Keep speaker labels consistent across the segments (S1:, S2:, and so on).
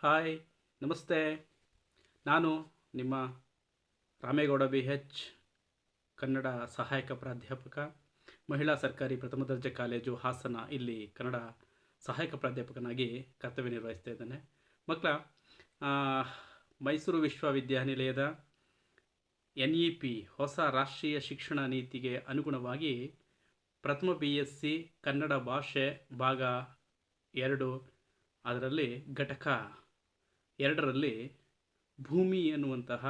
S1: Hi, ನಮಸ್ತೆ. ನಾನು ನಿಮ್ಮ ರಾಮೇಗೌಡ ಬಿ ಎಚ್, ಕನ್ನಡ ಸಹಾಯಕ ಪ್ರಾಧ್ಯಾಪಕ, ಮಹಿಳಾ ಸರ್ಕಾರಿ ಪ್ರಥಮ ದರ್ಜೆ ಕಾಲೇಜು ಹಾಸನ. ಇಲ್ಲಿ ಕನ್ನಡ ಸಹಾಯಕ ಪ್ರಾಧ್ಯಾಪಕನಾಗಿ ಕರ್ತವ್ಯ ನಿರ್ವಹಿಸ್ತಾ ಇದ್ದೇನೆ. ಮಕ್ಕಳ, ಮೈಸೂರು ವಿಶ್ವವಿದ್ಯಾನಿಲಯದ NEP ಹೊಸ ರಾಷ್ಟ್ರೀಯ ಶಿಕ್ಷಣ ನೀತಿಗೆ ಅನುಗುಣವಾಗಿ ಪ್ರಥಮ BSc ಕನ್ನಡ ಭಾಷೆ ಭಾಗ 2 ಅದರಲ್ಲಿ ಘಟಕ 2ರಲ್ಲಿ ಭೂಮಿ ಎನ್ನುವಂತಹ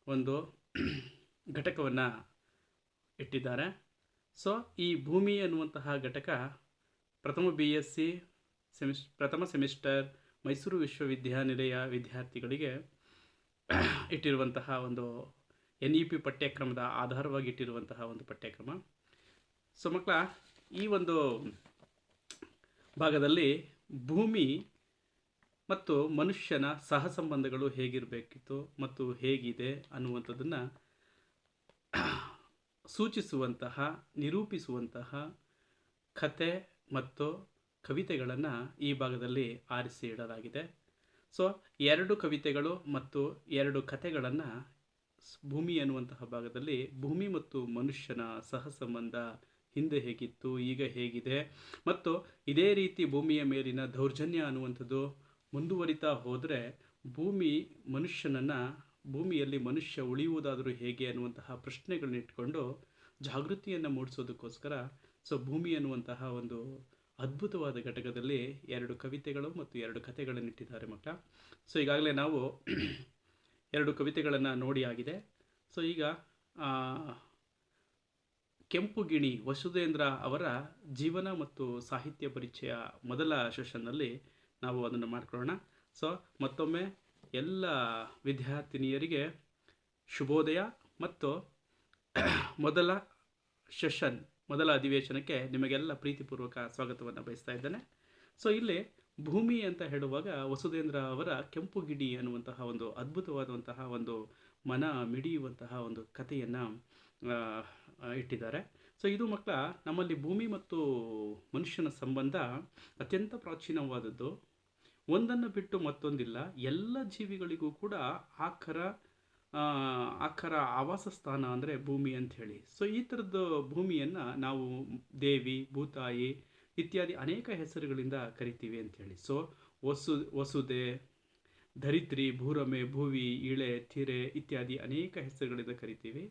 S1: ಒಂದು ಘಟಕವನ್ನು ಇಟ್ಟಿದ್ದಾರೆ. ಸೊ ಈ ಭೂಮಿ ಎನ್ನುವಂತಹ ಘಟಕ ಪ್ರಥಮ BSc ಪ್ರಥಮ ಸೆಮಿಸ್ಟರ್ ಮೈಸೂರು ವಿಶ್ವವಿದ್ಯಾನಿಲಯ ವಿದ್ಯಾರ್ಥಿಗಳಿಗೆ ಇಟ್ಟಿರುವಂತಹ ಒಂದು NEP ಪಠ್ಯಕ್ರಮದ ಆಧಾರವಾಗಿ ಇಟ್ಟಿರುವಂತಹ ಒಂದು ಪಠ್ಯಕ್ರಮ. ಸೊ ಮಕ್ಕಳ, ಈ ಒಂದು ಭಾಗದಲ್ಲಿ ಭೂಮಿ ಮತ್ತು ಮನುಷ್ಯನ ಸಹಸಂಬಂಧಗಳು ಹೇಗಿರಬೇಕಿತ್ತು ಮತ್ತು ಹೇಗಿದೆ ಅನ್ನುವಂಥದ್ದನ್ನು ಸೂಚಿಸುವಂತಹ, ನಿರೂಪಿಸುವಂತಹ ಕತೆ ಮತ್ತು ಕವಿತೆಗಳನ್ನು ಈ ಭಾಗದಲ್ಲಿ ಆರಿಸಿ ಇಡಲಾಗಿದೆ. ಸೊ 2 ಕವಿತೆಗಳು ಮತ್ತು 2 ಕತೆಗಳನ್ನು ಭೂಮಿ ಅನ್ನುವಂತಹ ಭಾಗದಲ್ಲಿ ಭೂಮಿ ಮತ್ತು ಮನುಷ್ಯನ ಸಹಸಂಬಂಧ ಹಿಂದೆ ಹೇಗಿತ್ತು, ಈಗ ಹೇಗಿದೆ, ಮತ್ತು ಇದೇ ರೀತಿ ಭೂಮಿಯ ಮೇಲಿನ ದೌರ್ಜನ್ಯ ಅನ್ನುವಂಥದ್ದು ಮುಂದುವರಿತಾ ಹೋದರೆ ಭೂಮಿಯಲ್ಲಿ ಮನುಷ್ಯ ಉಳಿಯುವುದಾದರೂ ಹೇಗೆ ಅನ್ನುವಂತಹ ಪ್ರಶ್ನೆಗಳನ್ನ ಇಟ್ಕೊಂಡು ಜಾಗೃತಿಯನ್ನು ಮೂಡಿಸೋದಕ್ಕೋಸ್ಕರ ಭೂಮಿ ಅನ್ನುವಂತಹ ಒಂದು ಅದ್ಭುತವಾದ ಘಟಕದಲ್ಲಿ 2 ಕವಿತೆಗಳು ಮತ್ತು 2 ಕಥೆಗಳನ್ನು ಇಟ್ಟಿದ್ದಾರೆ ಮಕ್ಕಳ. ಸೊ ಈಗಾಗಲೇ ನಾವು 2 ಕವಿತೆಗಳನ್ನು ನೋಡಿ ಆಗಿದೆ. ಸೊ ಈಗ ಕೆಂಪು ಗಿಣಿ ವಸುಧೇಂದ್ರ ಅವರ ಜೀವನ ಮತ್ತು ಸಾಹಿತ್ಯ ಪರಿಚಯ ಮೊದಲ ಸೆಷನ್ನಲ್ಲಿ ನಾವು ಅದನ್ನು ಮಾಡ್ಕೊಳ್ಳೋಣ. ಸೊ ಮತ್ತೊಮ್ಮೆ ಎಲ್ಲ ವಿದ್ಯಾರ್ಥಿನಿಯರಿಗೆ ಶುಭೋದಯ ಮತ್ತು ಮೊದಲ ಸೆಷನ್, ಮೊದಲ ಅಧಿವೇಶನಕ್ಕೆ ನಿಮಗೆಲ್ಲ ಪ್ರೀತಿಪೂರ್ವಕ ಸ್ವಾಗತವನ್ನು ಬಯಸ್ತಾ ಇದ್ದೇನೆ. ಸೊ ಇಲ್ಲಿ ಭೂಮಿ ಅಂತ ಹೇಳುವಾಗ ವಸುಧೇಂದ್ರ ಅವರ ಕೆಂಪು ಗಿಣಿ ಅನ್ನುವಂತಹ ಒಂದು ಅದ್ಭುತವಾದಂತಹ ಒಂದು ಮನ ಮಿಡಿಯುವಂತಹ ಒಂದು ಕಥೆಯನ್ನು ಇಟ್ಟಿದ್ದಾರೆ. ಸೊ ಇದು ಮಕ್ಕಳ, ನಮ್ಮಲ್ಲಿ ಭೂಮಿ ಮತ್ತು ಮನುಷ್ಯನ ಸಂಬಂಧ ಅತ್ಯಂತ ಪ್ರಾಚೀನವಾದದ್ದು. ಒಂದನ್ನು ಬಿಟ್ಟು ಮತ್ತೊಂದಿಲ್ಲ. ಎಲ್ಲ ಜೀವಿಗಳಿಗೂ ಕೂಡ ಆಖರ ಆವಾಸ ಸ್ಥಾನ ಅಂದರೆ ಭೂಮಿ ಅಂಥೇಳಿ. ಸೊ ಈ ಥರದ್ದು ಭೂಮಿಯನ್ನು ನಾವು ದೇವಿ, ಭೂತಾಯಿ ಇತ್ಯಾದಿ ಅನೇಕ ಹೆಸರುಗಳಿಂದ ಕರಿತೀವಿ ಅಂಥೇಳಿ. ಸೊ ವಸುದೆ, ಧರಿತ್ರಿ, ಭೂರಮೆ, ಭುವಿ, ಇಳೆ, ತಿರೆ ಇತ್ಯಾದಿ ಅನೇಕ ಹೆಸರುಗಳಿಂದ ಕರಿತೀವಿ.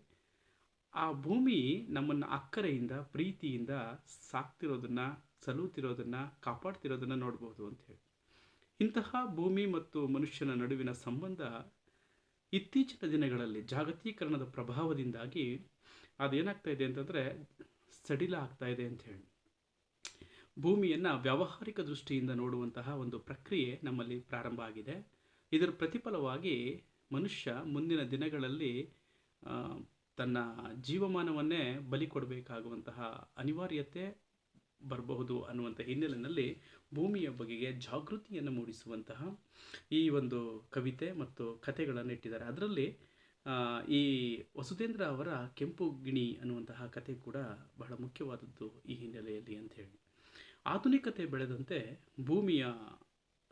S1: ಆ ಭೂಮಿ ನಮ್ಮನ್ನು ಅಕ್ಕರೆಯಿಂದ, ಪ್ರೀತಿಯಿಂದ ಸಾಕ್ತಿರೋದನ್ನು, ಸಲುತ್ತಿರೋದನ್ನು, ಕಾಪಾಡ್ತಿರೋದನ್ನು ನೋಡ್ಬೋದು ಅಂಥೇಳಿ. ಇಂತಹ ಭೂಮಿ ಮತ್ತು ಮನುಷ್ಯನ ನಡುವಿನ ಸಂಬಂಧ ಇತ್ತೀಚಿನ ದಿನಗಳಲ್ಲಿ ಜಾಗತೀಕರಣದ ಪ್ರಭಾವದಿಂದಾಗಿ ಅದೇನಾಗ್ತಾ ಇದೆ ಅಂತಂದರೆ ಸಡಿಲ ಆಗ್ತಾ ಇದೆ ಅಂಥೇಳಿ. ಭೂಮಿಯನ್ನು ವ್ಯಾವಹಾರಿಕ ದೃಷ್ಟಿಯಿಂದ ನೋಡುವಂತಹ ಒಂದು ಪ್ರಕ್ರಿಯೆ ನಮ್ಮಲ್ಲಿ ಪ್ರಾರಂಭ ಆಗಿದೆ. ಇದರ ಪ್ರತಿಫಲವಾಗಿ ಮನುಷ್ಯ ಮುಂದಿನ ದಿನಗಳಲ್ಲಿ ತನ್ನ ಜೀವಮಾನವನ್ನೇ ಬಲಿ ಕೊಡಬೇಕಾಗುವಂತಹ ಅನಿವಾರ್ಯತೆ ಬರಬಹುದು ಅನ್ನುವಂಥ ಹಿನ್ನೆಲೆಯಲ್ಲಿ ಭೂಮಿಯ ಬಗೆಗೆ ಜಾಗೃತಿಯನ್ನು ಮೂಡಿಸುವಂತಹ ಈ ಒಂದು ಕವಿತೆ ಮತ್ತು ಕಥೆಗಳನ್ನು ಇಟ್ಟಿದ್ದಾರೆ. ಅದರಲ್ಲಿ ಈ ವಸುಧೇಂದ್ರ ಅವರ ಕೆಂಪು ಗಿಣಿ ಅನ್ನುವಂತಹ ಕತೆ ಕೂಡ ಬಹಳ ಮುಖ್ಯವಾದದ್ದು ಈ ಹಿನ್ನೆಲೆಯಲ್ಲಿ ಅಂಥೇಳಿ. ಆಧುನಿಕತೆ ಬೆಳೆದಂತೆ ಭೂಮಿಯ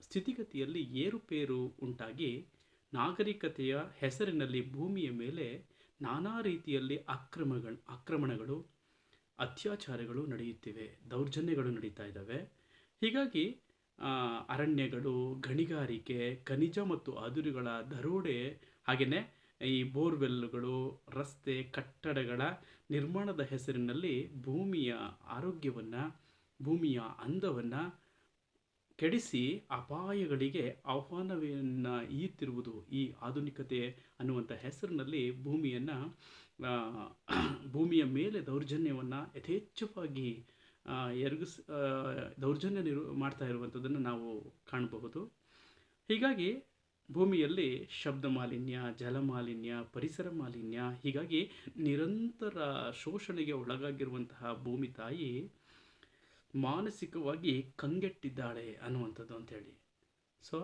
S1: ಸ್ಥಿತಿಗತಿಯಲ್ಲಿ ಏರುಪೇರು ಉಂಟಾಗಿ ನಾಗರಿಕತೆಯ ಹೆಸರಿನಲ್ಲಿ ಭೂಮಿಯ ಮೇಲೆ ನಾನಾ ರೀತಿಯಲ್ಲಿ ಆಕ್ರಮಣಗಳು, ಅತ್ಯಾಚಾರಗಳು ನಡೆಯುತ್ತಿವೆ, ದೌರ್ಜನ್ಯಗಳು ನಡೀತಾ ಇದ್ದಾವೆ. ಹೀಗಾಗಿ ಅರಣ್ಯಗಳು, ಗಣಿಗಾರಿಕೆ, ಖನಿಜ ಮತ್ತು ಅದಿರುಗಳ ದರೋಡೆ, ಹಾಗೆಯೇ ಈ ಬೋರ್ವೆಲ್ಗಳು, ರಸ್ತೆ, ಕಟ್ಟಡಗಳ ನಿರ್ಮಾಣದ ಹೆಸರಿನಲ್ಲಿ ಭೂಮಿಯ ಆರೋಗ್ಯವನ್ನು, ಭೂಮಿಯ ಅಂದವನ್ನು ಕೆಡಿಸಿ ಅಪಾಯಗಳಿಗೆ ಆಹ್ವಾನವನ್ನು ಈಯುತ್ತಿರುವುದು ಈ ಆಧುನಿಕತೆ ಅನ್ನುವಂಥ ಹೆಸರಿನಲ್ಲಿ ಭೂಮಿಯ ಮೇಲೆ ದೌರ್ಜನ್ಯವನ್ನು ಯಥೇಚ್ಛವಾಗಿ ದೌರ್ಜನ್ಯ ಮಾಡ್ತಾ ಇರುವಂಥದ್ದನ್ನು ನಾವು ಕಾಣಬಹುದು. ಹೀಗಾಗಿ ಭೂಮಿಯಲ್ಲಿ ಶಬ್ದ ಮಾಲಿನ್ಯ, ಜಲಮಾಲಿನ್ಯ, ಪರಿಸರ ಮಾಲಿನ್ಯ, ಹೀಗಾಗಿ ನಿರಂತರ ಶೋಷಣೆಗೆ ಒಳಗಾಗಿರುವಂತಹ ಭೂಮಿ ತಾಯಿ ಮಾನಸಿಕವಾಗಿ ಕಂಗೆಟ್ಟಿದ್ದಾಳೆ ಅನ್ನುವಂಥದ್ದು ಅಂಥೇಳಿ. ಸೊ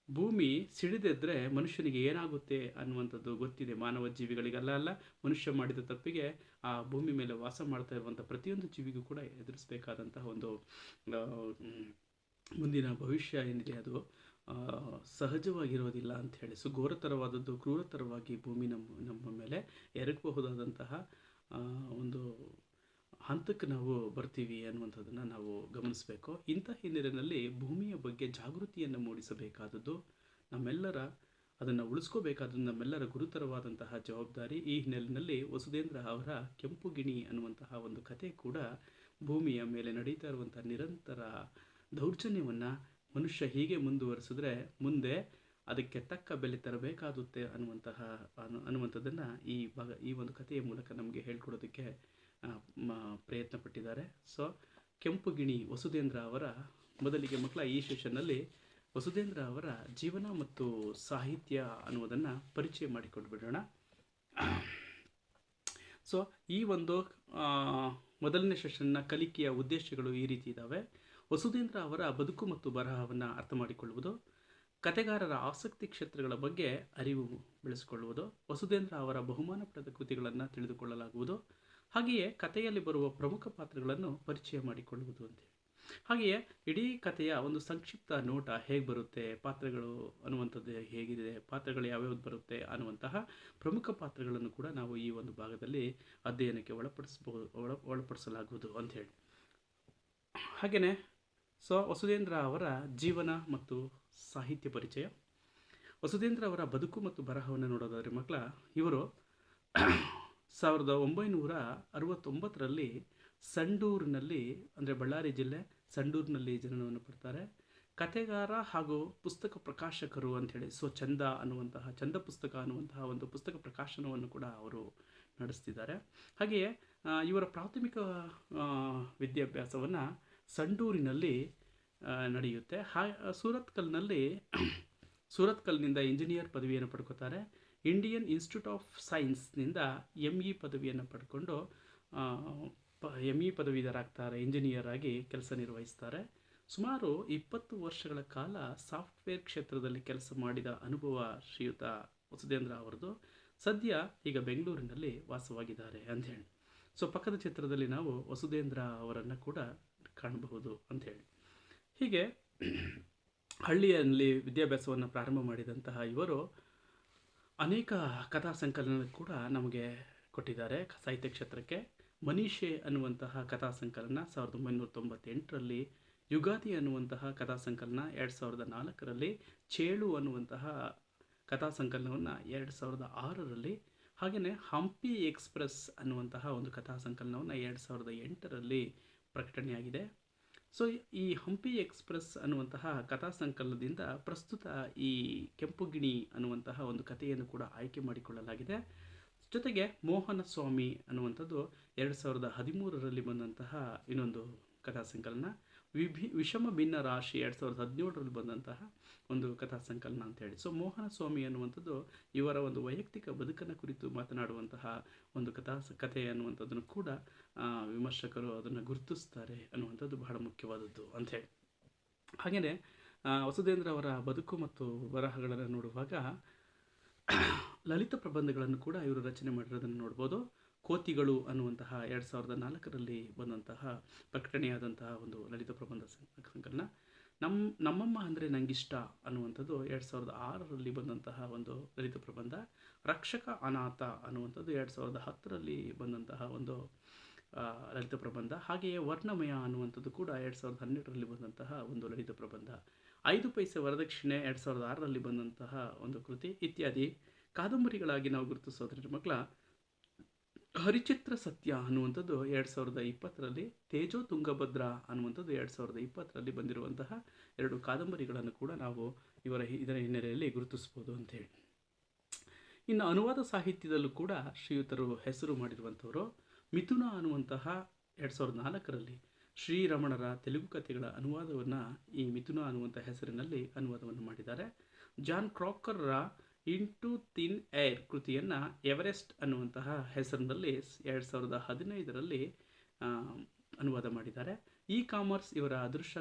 S1: ಭೂಮಿ ಸಿಡಿದಿದ್ದರೆ ಮನುಷ್ಯನಿಗೆ ಏನಾಗುತ್ತೆ ಅನ್ನುವಂಥದ್ದು ಗೊತ್ತಿದೆ. ಮಾನವ ಜೀವಿಗಳಿಗಲ್ಲ, ಮನುಷ್ಯ ಮಾಡಿದ ತಪ್ಪಿಗೆ ಆ ಭೂಮಿ ಮೇಲೆ ವಾಸ ಮಾಡ್ತಾ ಇರುವಂಥ ಪ್ರತಿಯೊಂದು ಜೀವಿಗೂ ಕೂಡ ಎದುರಿಸಬೇಕಾದಂತಹ ಒಂದು ಮುಂದಿನ ಭವಿಷ್ಯ ಏನಿದೆ ಅದು ಆ, ಸಹಜವಾಗಿರೋದಿಲ್ಲ ಅಂಥೇಳಿ. ಘೋರತರವಾದದ್ದು, ಕ್ರೂರತರವಾಗಿ ಭೂಮಿ ನಮ್ಮ ಮೇಲೆ ಎರಗಬಹುದಾದಂತಹ ಆ, ಒಂದು ಹಂತಕ್ಕೆ ನಾವು ಬರ್ತೀವಿ ಅನ್ನುವಂಥದ್ದನ್ನು ನಾವು ಗಮನಿಸಬೇಕು. ಇಂಥ ಹಿನ್ನೆಲೆಯಲ್ಲಿ ಭೂಮಿಯ ಬಗ್ಗೆ ಜಾಗೃತಿಯನ್ನು ಮೂಡಿಸಬೇಕಾದದ್ದು ನಮ್ಮೆಲ್ಲರ, ಅದನ್ನು ಉಳಿಸ್ಕೋಬೇಕಾದದ್ದು ನಮ್ಮೆಲ್ಲರ ಗುರುತರವಾದಂತಹ ಜವಾಬ್ದಾರಿ. ಈ ಹಿನ್ನೆಲೆಯಲ್ಲಿ ವಸುಧೇಂದ್ರ ಅವರ ಕೆಂಪು ಗಿಣಿ ಅನ್ನುವಂತಹ ಒಂದು ಕತೆ ಕೂಡ ಭೂಮಿಯ ಮೇಲೆ ನಡೀತಾ ಇರುವಂಥ ನಿರಂತರ ದೌರ್ಜನ್ಯವನ್ನು ಮನುಷ್ಯ ಹೀಗೆ ಮುಂದುವರಿಸಿದ್ರೆ ಮುಂದೆ ಅದಕ್ಕೆ ತಕ್ಕ ಬೆಲೆ ತರಬೇಕಾಗುತ್ತೆ ಅನ್ನುವಂಥದ್ದನ್ನು ಈ ಒಂದು ಕಥೆಯ ಮೂಲಕ ನಮಗೆ ಹೇಳ್ಕೊಡೋದಕ್ಕೆ ಪ್ರಯತ್ನ ಪಟ್ಟಿದ್ದಾರೆ. ಸೊ ಕೆಂಪು ಗಿಣಿ ವಸುಧೇಂದ್ರ ಅವರ ಮೊದಲಿಗೆ ಮಕ್ಕಳ ಈ ಸೆಷನ್ನಲ್ಲಿ ವಸುಧೇಂದ್ರ ಅವರ ಜೀವನ ಮತ್ತು ಸಾಹಿತ್ಯ ಅನ್ನೋದನ್ನು ಪರಿಚಯ ಮಾಡಿಕೊಟ್ಬಿಡೋಣ. ಸೊ ಈ ಒಂದು ಮೊದಲನೇ ಸೆಷನ್ನ ಕಲಿಕೆಯ ಉದ್ದೇಶಗಳು ಈ ರೀತಿ ಇದ್ದಾವೆ. ವಸುಧೇಂದ್ರ ಅವರ ಬದುಕು ಮತ್ತು ಬರಹವನ್ನು ಅರ್ಥ ಮಾಡಿಕೊಳ್ಳುವುದು, ಕತೆಗಾರರ ಆಸಕ್ತಿ ಕ್ಷೇತ್ರಗಳ ಬಗ್ಗೆ ಅರಿವು ಬೆಳೆಸಿಕೊಳ್ಳುವುದು, ವಸುಧೇಂದ್ರ ಅವರ ಬಹುಮಾನ ಪಡೆದ ಕೃತಿಗಳನ್ನು ತಿಳಿದುಕೊಳ್ಳಲಾಗುವುದು, ಹಾಗೆಯೇ ಕಥೆಯಲ್ಲಿ ಬರುವ ಪ್ರಮುಖ ಪಾತ್ರಗಳನ್ನು ಪರಿಚಯ ಮಾಡಿಕೊಳ್ಳುವುದು ಅಂತೇಳಿ. ಹಾಗೆಯೇ ಇಡೀ ಕಥೆಯ ಒಂದು ಸಂಕ್ಷಿಪ್ತ ನೋಟ ಹೇಗೆ ಬರುತ್ತೆ, ಪಾತ್ರಗಳು ಅನ್ನುವಂಥದ್ದು ಹೇಗಿದೆ, ಪಾತ್ರಗಳು ಯಾವ್ಯಾವ್ದು ಬರುತ್ತೆ ಅನ್ನುವಂತಹ ಪ್ರಮುಖ ಪಾತ್ರಗಳನ್ನು ಕೂಡ ನಾವು ಈ ಒಂದು ಭಾಗದಲ್ಲಿ ಅಧ್ಯಯನಕ್ಕೆ ಒಳಪಡಿಸಲಾಗುವುದು ಅಂಥೇಳಿ. ಹಾಗೆಯೇ ವಸುಧೇಂದ್ರ ಅವರ ಜೀವನ ಮತ್ತು ಸಾಹಿತ್ಯ ಪರಿಚಯ. ವಸುಧೇಂದ್ರ ಅವರ ಬದುಕು ಮತ್ತು ಬರಹವನ್ನು ನೋಡೋದಾದರೆ ಮಕ್ಕಳ, ಇವರು 1969ರಲ್ಲಿ ಸಂಡೂರಿನಲ್ಲಿ, ಅಂದರೆ ಬಳ್ಳಾರಿ ಜಿಲ್ಲೆ ಸಂಡೂರಿನಲ್ಲಿ ಜನನವನ್ನು ಪಡ್ತಾರೆ. ಕತೆಗಾರ ಹಾಗೂ ಪುಸ್ತಕ ಪ್ರಕಾಶಕರು ಅಂಥೇಳಿ ಚಂದ ಅನ್ನುವಂತಹ ಚಂದ ಪುಸ್ತಕ ಅನ್ನುವಂತಹ ಒಂದು ಪುಸ್ತಕ ಪ್ರಕಾಶನವನ್ನು ಕೂಡ ಅವರು ನಡೆಸ್ತಿದ್ದಾರೆ. ಹಾಗೆಯೇ ಇವರ ಪ್ರಾಥಮಿಕ ವಿದ್ಯಾಭ್ಯಾಸವನ್ನು ಸಂಡೂರಿನಲ್ಲಿ ನಡೆಯುತ್ತೆ. ಸೂರತ್ಕಲ್ನಿಂದ ಇಂಜಿನಿಯರ್ ಪದವಿಯನ್ನು ಪಡ್ಕೋತಾರೆ. ಇಂಡಿಯನ್ ಇನ್ಸ್ಟಿಟ್ಯೂಟ್ ಆಫ್ ಸೈನ್ಸ್ನಿಂದ ME ಪದವಿಯನ್ನು ಪಡ್ಕೊಂಡು ME ಪದವೀಧರಾಗ್ತಾರೆ, ಇಂಜಿನಿಯರ್ ಆಗಿ ಕೆಲಸ ನಿರ್ವಹಿಸ್ತಾರೆ. ಸುಮಾರು 20 ವರ್ಷಗಳ ಕಾಲ ಸಾಫ್ಟ್ವೇರ್ ಕ್ಷೇತ್ರದಲ್ಲಿ ಕೆಲಸ ಮಾಡಿದ ಅನುಭವ ಶ್ರೀಯುತ ವಸುಧೇಂದ್ರ ಅವರದು. ಸದ್ಯ ಈಗ ಬೆಂಗಳೂರಿನಲ್ಲಿ ವಾಸವಾಗಿದ್ದಾರೆ ಅಂಥೇಳಿ. ಪಕ್ಕದ ಚಿತ್ರದಲ್ಲಿ ನಾವು ವಸುಧೇಂದ್ರ ಅವರನ್ನು ಕೂಡ ಕಾಣಬಹುದು ಅಂಥೇಳಿ. ಹೀಗೆ ಹಳ್ಳಿಯಲ್ಲಿ ವಿದ್ಯಾಭ್ಯಾಸವನ್ನು ಪ್ರಾರಂಭ ಮಾಡಿದಂತಹ ಇವರು ಅನೇಕ ಕಥಾ ಸಂಕಲನ ಕೂಡ ನಮಗೆ ಕೊಟ್ಟಿದ್ದಾರೆ ಸಾಹಿತ್ಯ ಕ್ಷೇತ್ರಕ್ಕೆ. ಮನೀಷೆ ಅನ್ನುವಂತಹ ಕಥಾ ಸಂಕಲನ 1998ರಲ್ಲಿ, ಯುಗಾದಿ ಅನ್ನುವಂತಹ ಕಥಾ ಸಂಕಲನ 2004ರಲ್ಲಿ, ಚೇಳು ಅನ್ನುವಂತಹ ಕಥಾ ಸಂಕಲನವನ್ನು 2006ರಲ್ಲಿ, ಹಾಗೆಯೇ ಹಂಪಿ ಎಕ್ಸ್ಪ್ರೆಸ್ ಅನ್ನುವಂತಹ ಒಂದು ಕಥಾ ಸಂಕಲನವನ್ನು 2008ರಲ್ಲಿ ಪ್ರಕಟಣೆಯಾಗಿದೆ. ಈ ಹಂಪಿ ಎಕ್ಸ್ಪ್ರೆಸ್ ಅನ್ನುವಂತಹ ಕಥಾ ಸಂಕಲನದಿಂದ ಪ್ರಸ್ತುತ ಈ ಕೆಂಪು ಗಿಣಿ ಅನ್ನುವಂತಹ ಒಂದು ಕಥೆಯನ್ನು ಕೂಡ ಆಯ್ಕೆ ಮಾಡಿಕೊಳ್ಳಲಾಗಿದೆ. ಜೊತೆಗೆ ಮೋಹನ ಸ್ವಾಮಿ ಅನ್ನುವಂಥದ್ದು 2013ರಲ್ಲಿ ಬಂದಂತಹ ಇನ್ನೊಂದು ಕಥಾ ಸಂಕಲನ. ವಿಷಮ ಭಿನ್ನ ರಾಶಿ 2017ರಲ್ಲಿ ಬಂದಂತಹ ಒಂದು ಕಥಾ ಸಂಕಲನ ಅಂತೇಳಿ. ಮೋಹನ ಸ್ವಾಮಿ ಅನ್ನುವಂಥದ್ದು ಇವರ ಒಂದು ವೈಯಕ್ತಿಕ ಬದುಕನ್ನು ಕುರಿತು ಮಾತನಾಡುವಂತಹ ಒಂದು ಕಥೆ ಅನ್ನುವಂಥದ್ದನ್ನು ಕೂಡ ವಿಮರ್ಶಕರು ಅದನ್ನು ಗುರುತಿಸ್ತಾರೆ ಅನ್ನುವಂಥದ್ದು ಬಹಳ ಮುಖ್ಯವಾದದ್ದು ಅಂಥೇಳಿ. ಹಾಗೆಯೇ ವಸುಧೇಂದ್ರ ಅವರ ಬದುಕು ಮತ್ತು ಬರಹಗಳನ್ನು ನೋಡುವಾಗ ಲಲಿತ ಪ್ರಬಂಧಗಳನ್ನು ಕೂಡ ಇವರು ರಚನೆ ಮಾಡಿರೋದನ್ನು ನೋಡ್ಬೋದು. ಕೋತಿಗಳು ಅನ್ನುವಂತಹ 2004ರಲ್ಲಿ ಬಂದಂತಹ ಪ್ರಕಟಣೆಯಾದಂತಹ ಒಂದು ಲಲಿತ ಪ್ರಬಂಧ ಸಂಕಲನ. ನಮ್ಮಮ್ಮ ಅಂದರೆ ನಂಗಿಷ್ಟ ಅನ್ನುವಂಥದ್ದು 2006ರಲ್ಲಿ ಬಂದಂತಹ ಒಂದು ಲಲಿತ ಪ್ರಬಂಧ. ರಕ್ಷಕ ಅನಾಥ ಅನ್ನುವಂಥದ್ದು 2010ರಲ್ಲಿ ಬಂದಂತಹ ಒಂದು ಲಲಿತ ಪ್ರಬಂಧ. ಹಾಗೆಯೇ ವರ್ಣಮಯ ಅನ್ನುವಂಥದ್ದು ಕೂಡ 2012ರಲ್ಲಿ ಬಂದಂತಹ ಒಂದು ಲಲಿತ ಪ್ರಬಂಧ. 5 ಪೈಸೆ ವರದಕ್ಷಿಣೆ 2006ರಲ್ಲಿ ಬಂದಂತಹ ಒಂದು ಕೃತಿ ಇತ್ಯಾದಿ ಕಾದಂಬರಿಗಳಾಗಿ ನಾವು ಗುರುತಿಸೋದ್ರಿಂದ ಮಕ್ಕಳ, ಹರಿಚಿತ್ರ ಸತ್ಯ ಅನ್ನುವಂಥದ್ದು 2020ರಲ್ಲಿ, ತೇಜೋ ತುಂಗಭದ್ರಾ ಅನ್ನುವಂಥದ್ದು 2020ರಲ್ಲಿ ಬಂದಿರುವಂತಹ 2 ಕಾದಂಬರಿಗಳನ್ನು ಕೂಡ ನಾವು ಇದರ ಹಿನ್ನೆಲೆಯಲ್ಲಿ ಗುರುತಿಸ್ಬೋದು ಅಂತೇಳಿ. ಇನ್ನು ಅನುವಾದ ಸಾಹಿತ್ಯದಲ್ಲೂ ಕೂಡ ಶ್ರೀಯುತರು ಹೆಸರು ಮಾಡಿರುವಂಥವರು. ಮಿಥುನ ಅನ್ನುವಂತಹ 2004ರಲ್ಲಿ ಶ್ರೀರಮಣರ ತೆಲುಗು ಕಥೆಗಳ ಅನುವಾದವನ್ನು ಈ ಮಿಥುನ ಅನ್ನುವಂಥ ಹೆಸರಿನಲ್ಲಿ ಅನುವಾದವನ್ನು ಮಾಡಿದ್ದಾರೆ. ಜಾನ್ ಕ್ರಾಕರ್ರ ಇಂಟು ಥಿನ್ ಏರ್ ಕೃತಿಯನ್ನು ಎವರೆಸ್ಟ್ ಅನ್ನುವಂತಹ ಹೆಸರಿನಲ್ಲಿ 2015ರಲ್ಲಿ ಅನುವಾದ ಮಾಡಿದ್ದಾರೆ. ಇ ಕಾಮರ್ಸ್ ಅದೃಶ್ಯ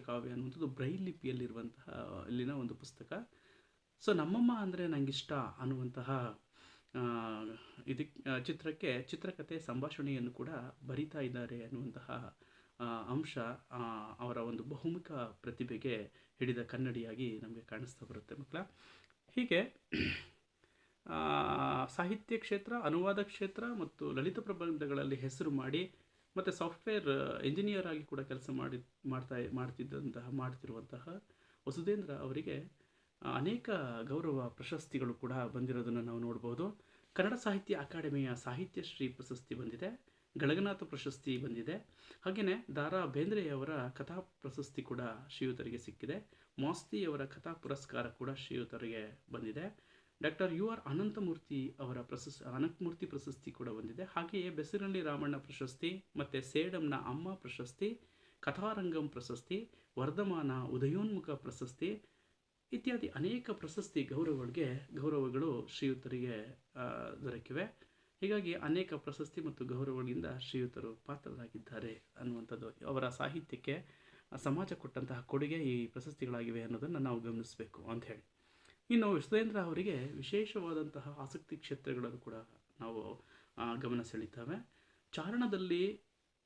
S1: ಕಾವ್ಯ ಅನ್ನುವಂಥದ್ದು ಬ್ರೈಲ್ ಲಿಪಿಯಲ್ಲಿರುವಂತಹ ಇಲ್ಲಿನ ಒಂದು ಪುಸ್ತಕ. ನಮ್ಮಮ್ಮ ಅಂದರೆ ನಂಗಿಷ್ಟ ಅನ್ನುವಂತಹ ಚಿತ್ರಕ್ಕೆ ಚಿತ್ರಕಥೆ ಸಂಭಾಷಣೆಯನ್ನು ಕೂಡ ಬರಿತಾ ಇದ್ದಾರೆ ಅನ್ನುವಂತಹ ಅಂಶ ಅವರ ಒಂದು ಬಹುಮುಖ ಪ್ರತಿಭೆಗೆ ಹಿಡಿದ ಕನ್ನಡಿಯಾಗಿ ನಮಗೆ ಕಾಣಿಸ್ತಾ ಬರುತ್ತೆ ಮಕ್ಕಳ. ಹೀಗೆ ಸಾಹಿತ್ಯ ಕ್ಷೇತ್ರ, ಅನುವಾದ ಕ್ಷೇತ್ರ ಮತ್ತು ಲಲಿತ ಪ್ರಬಂಧಗಳಲ್ಲಿ ಹೆಸರು ಮಾಡಿ ಮತ್ತು ಸಾಫ್ಟ್ವೇರ್ ಇಂಜಿನಿಯರ್ ಆಗಿ ಕೂಡ ಕೆಲಸ ಮಾಡ್ತಿರುವಂತಹ ವಸುಧೇಂದ್ರ ಅವರಿಗೆ ಅನೇಕ ಗೌರವ ಪ್ರಶಸ್ತಿಗಳು ಕೂಡ ಬಂದಿರೋದನ್ನು ನಾವು ನೋಡ್ಬೋದು. ಕನ್ನಡ ಸಾಹಿತ್ಯ ಅಕಾಡೆಮಿಯ ಸಾಹಿತ್ಯ ಶ್ರೀ ಪ್ರಶಸ್ತಿ ಬಂದಿದೆ, ಗಳಗನಾಥ ಪ್ರಶಸ್ತಿ ಬಂದಿದೆ, ಹಾಗೆಯೇ ದಾರಾ ಬೇಂದ್ರೆಯವರ ಕಥಾ ಪ್ರಶಸ್ತಿ ಕೂಡ ಶ್ರೀಯುತರಿಗೆ ಸಿಕ್ಕಿದೆ, ಮಾಸ್ತಿಯವರ ಕಥಾ ಪುರಸ್ಕಾರ ಕೂಡ ಶ್ರೀಯುತರಿಗೆ ಬಂದಿದೆ, ಡಾಕ್ಟರ್ ಯು ಆರ್ ಅನಂತಮೂರ್ತಿ ಅವರ ಅನಂತಮೂರ್ತಿ ಪ್ರಶಸ್ತಿ ಕೂಡ ಬಂದಿದೆ, ಹಾಗೆಯೇ ಬೆಸರಳ್ಳಿ ರಾಮಣ್ಣ ಪ್ರಶಸ್ತಿ ಮತ್ತು ಸೇಡಂನ ಅಮ್ಮ ಪ್ರಶಸ್ತಿ, ಕಥಾರಂಗಂ ಪ್ರಶಸ್ತಿ, ವರ್ಧಮಾನ ಉದಯೋನ್ಮುಖ ಪ್ರಶಸ್ತಿ ಇತ್ಯಾದಿ ಅನೇಕ ಪ್ರಶಸ್ತಿ ಗೌರವಗಳು ಶ್ರೀಯುತರಿಗೆ ದೊರಕಿವೆ. ಹೀಗಾಗಿ ಅನೇಕ ಪ್ರಶಸ್ತಿ ಮತ್ತು ಗೌರವಗಳಿಂದ ಶ್ರೀಯುತರು ಪಾತ್ರರಾಗಿದ್ದಾರೆ ಅನ್ನುವಂಥದ್ದು ಅವರ ಸಾಹಿತ್ಯಕ್ಕೆ ಸಮಾಜ ಕೊಟ್ಟಂತಹ ಕೊಡುಗೆ ಈ ಪ್ರಶಸ್ತಿಗಳಾಗಿವೆ ಅನ್ನೋದನ್ನು ನಾವು ಗಮನಿಸಬೇಕು ಅಂತ ಹೇಳಿ. ಇನ್ನು ವಸುಧೇಂದ್ರ ಅವರಿಗೆ ವಿಶೇಷವಾದಂತಹ ಆಸಕ್ತಿ ಕ್ಷೇತ್ರಗಳನ್ನು ಕೂಡ ನಾವು ಗಮನ ಸೆಳೀತೇವೆ. ಚಾರಣದಲ್ಲಿ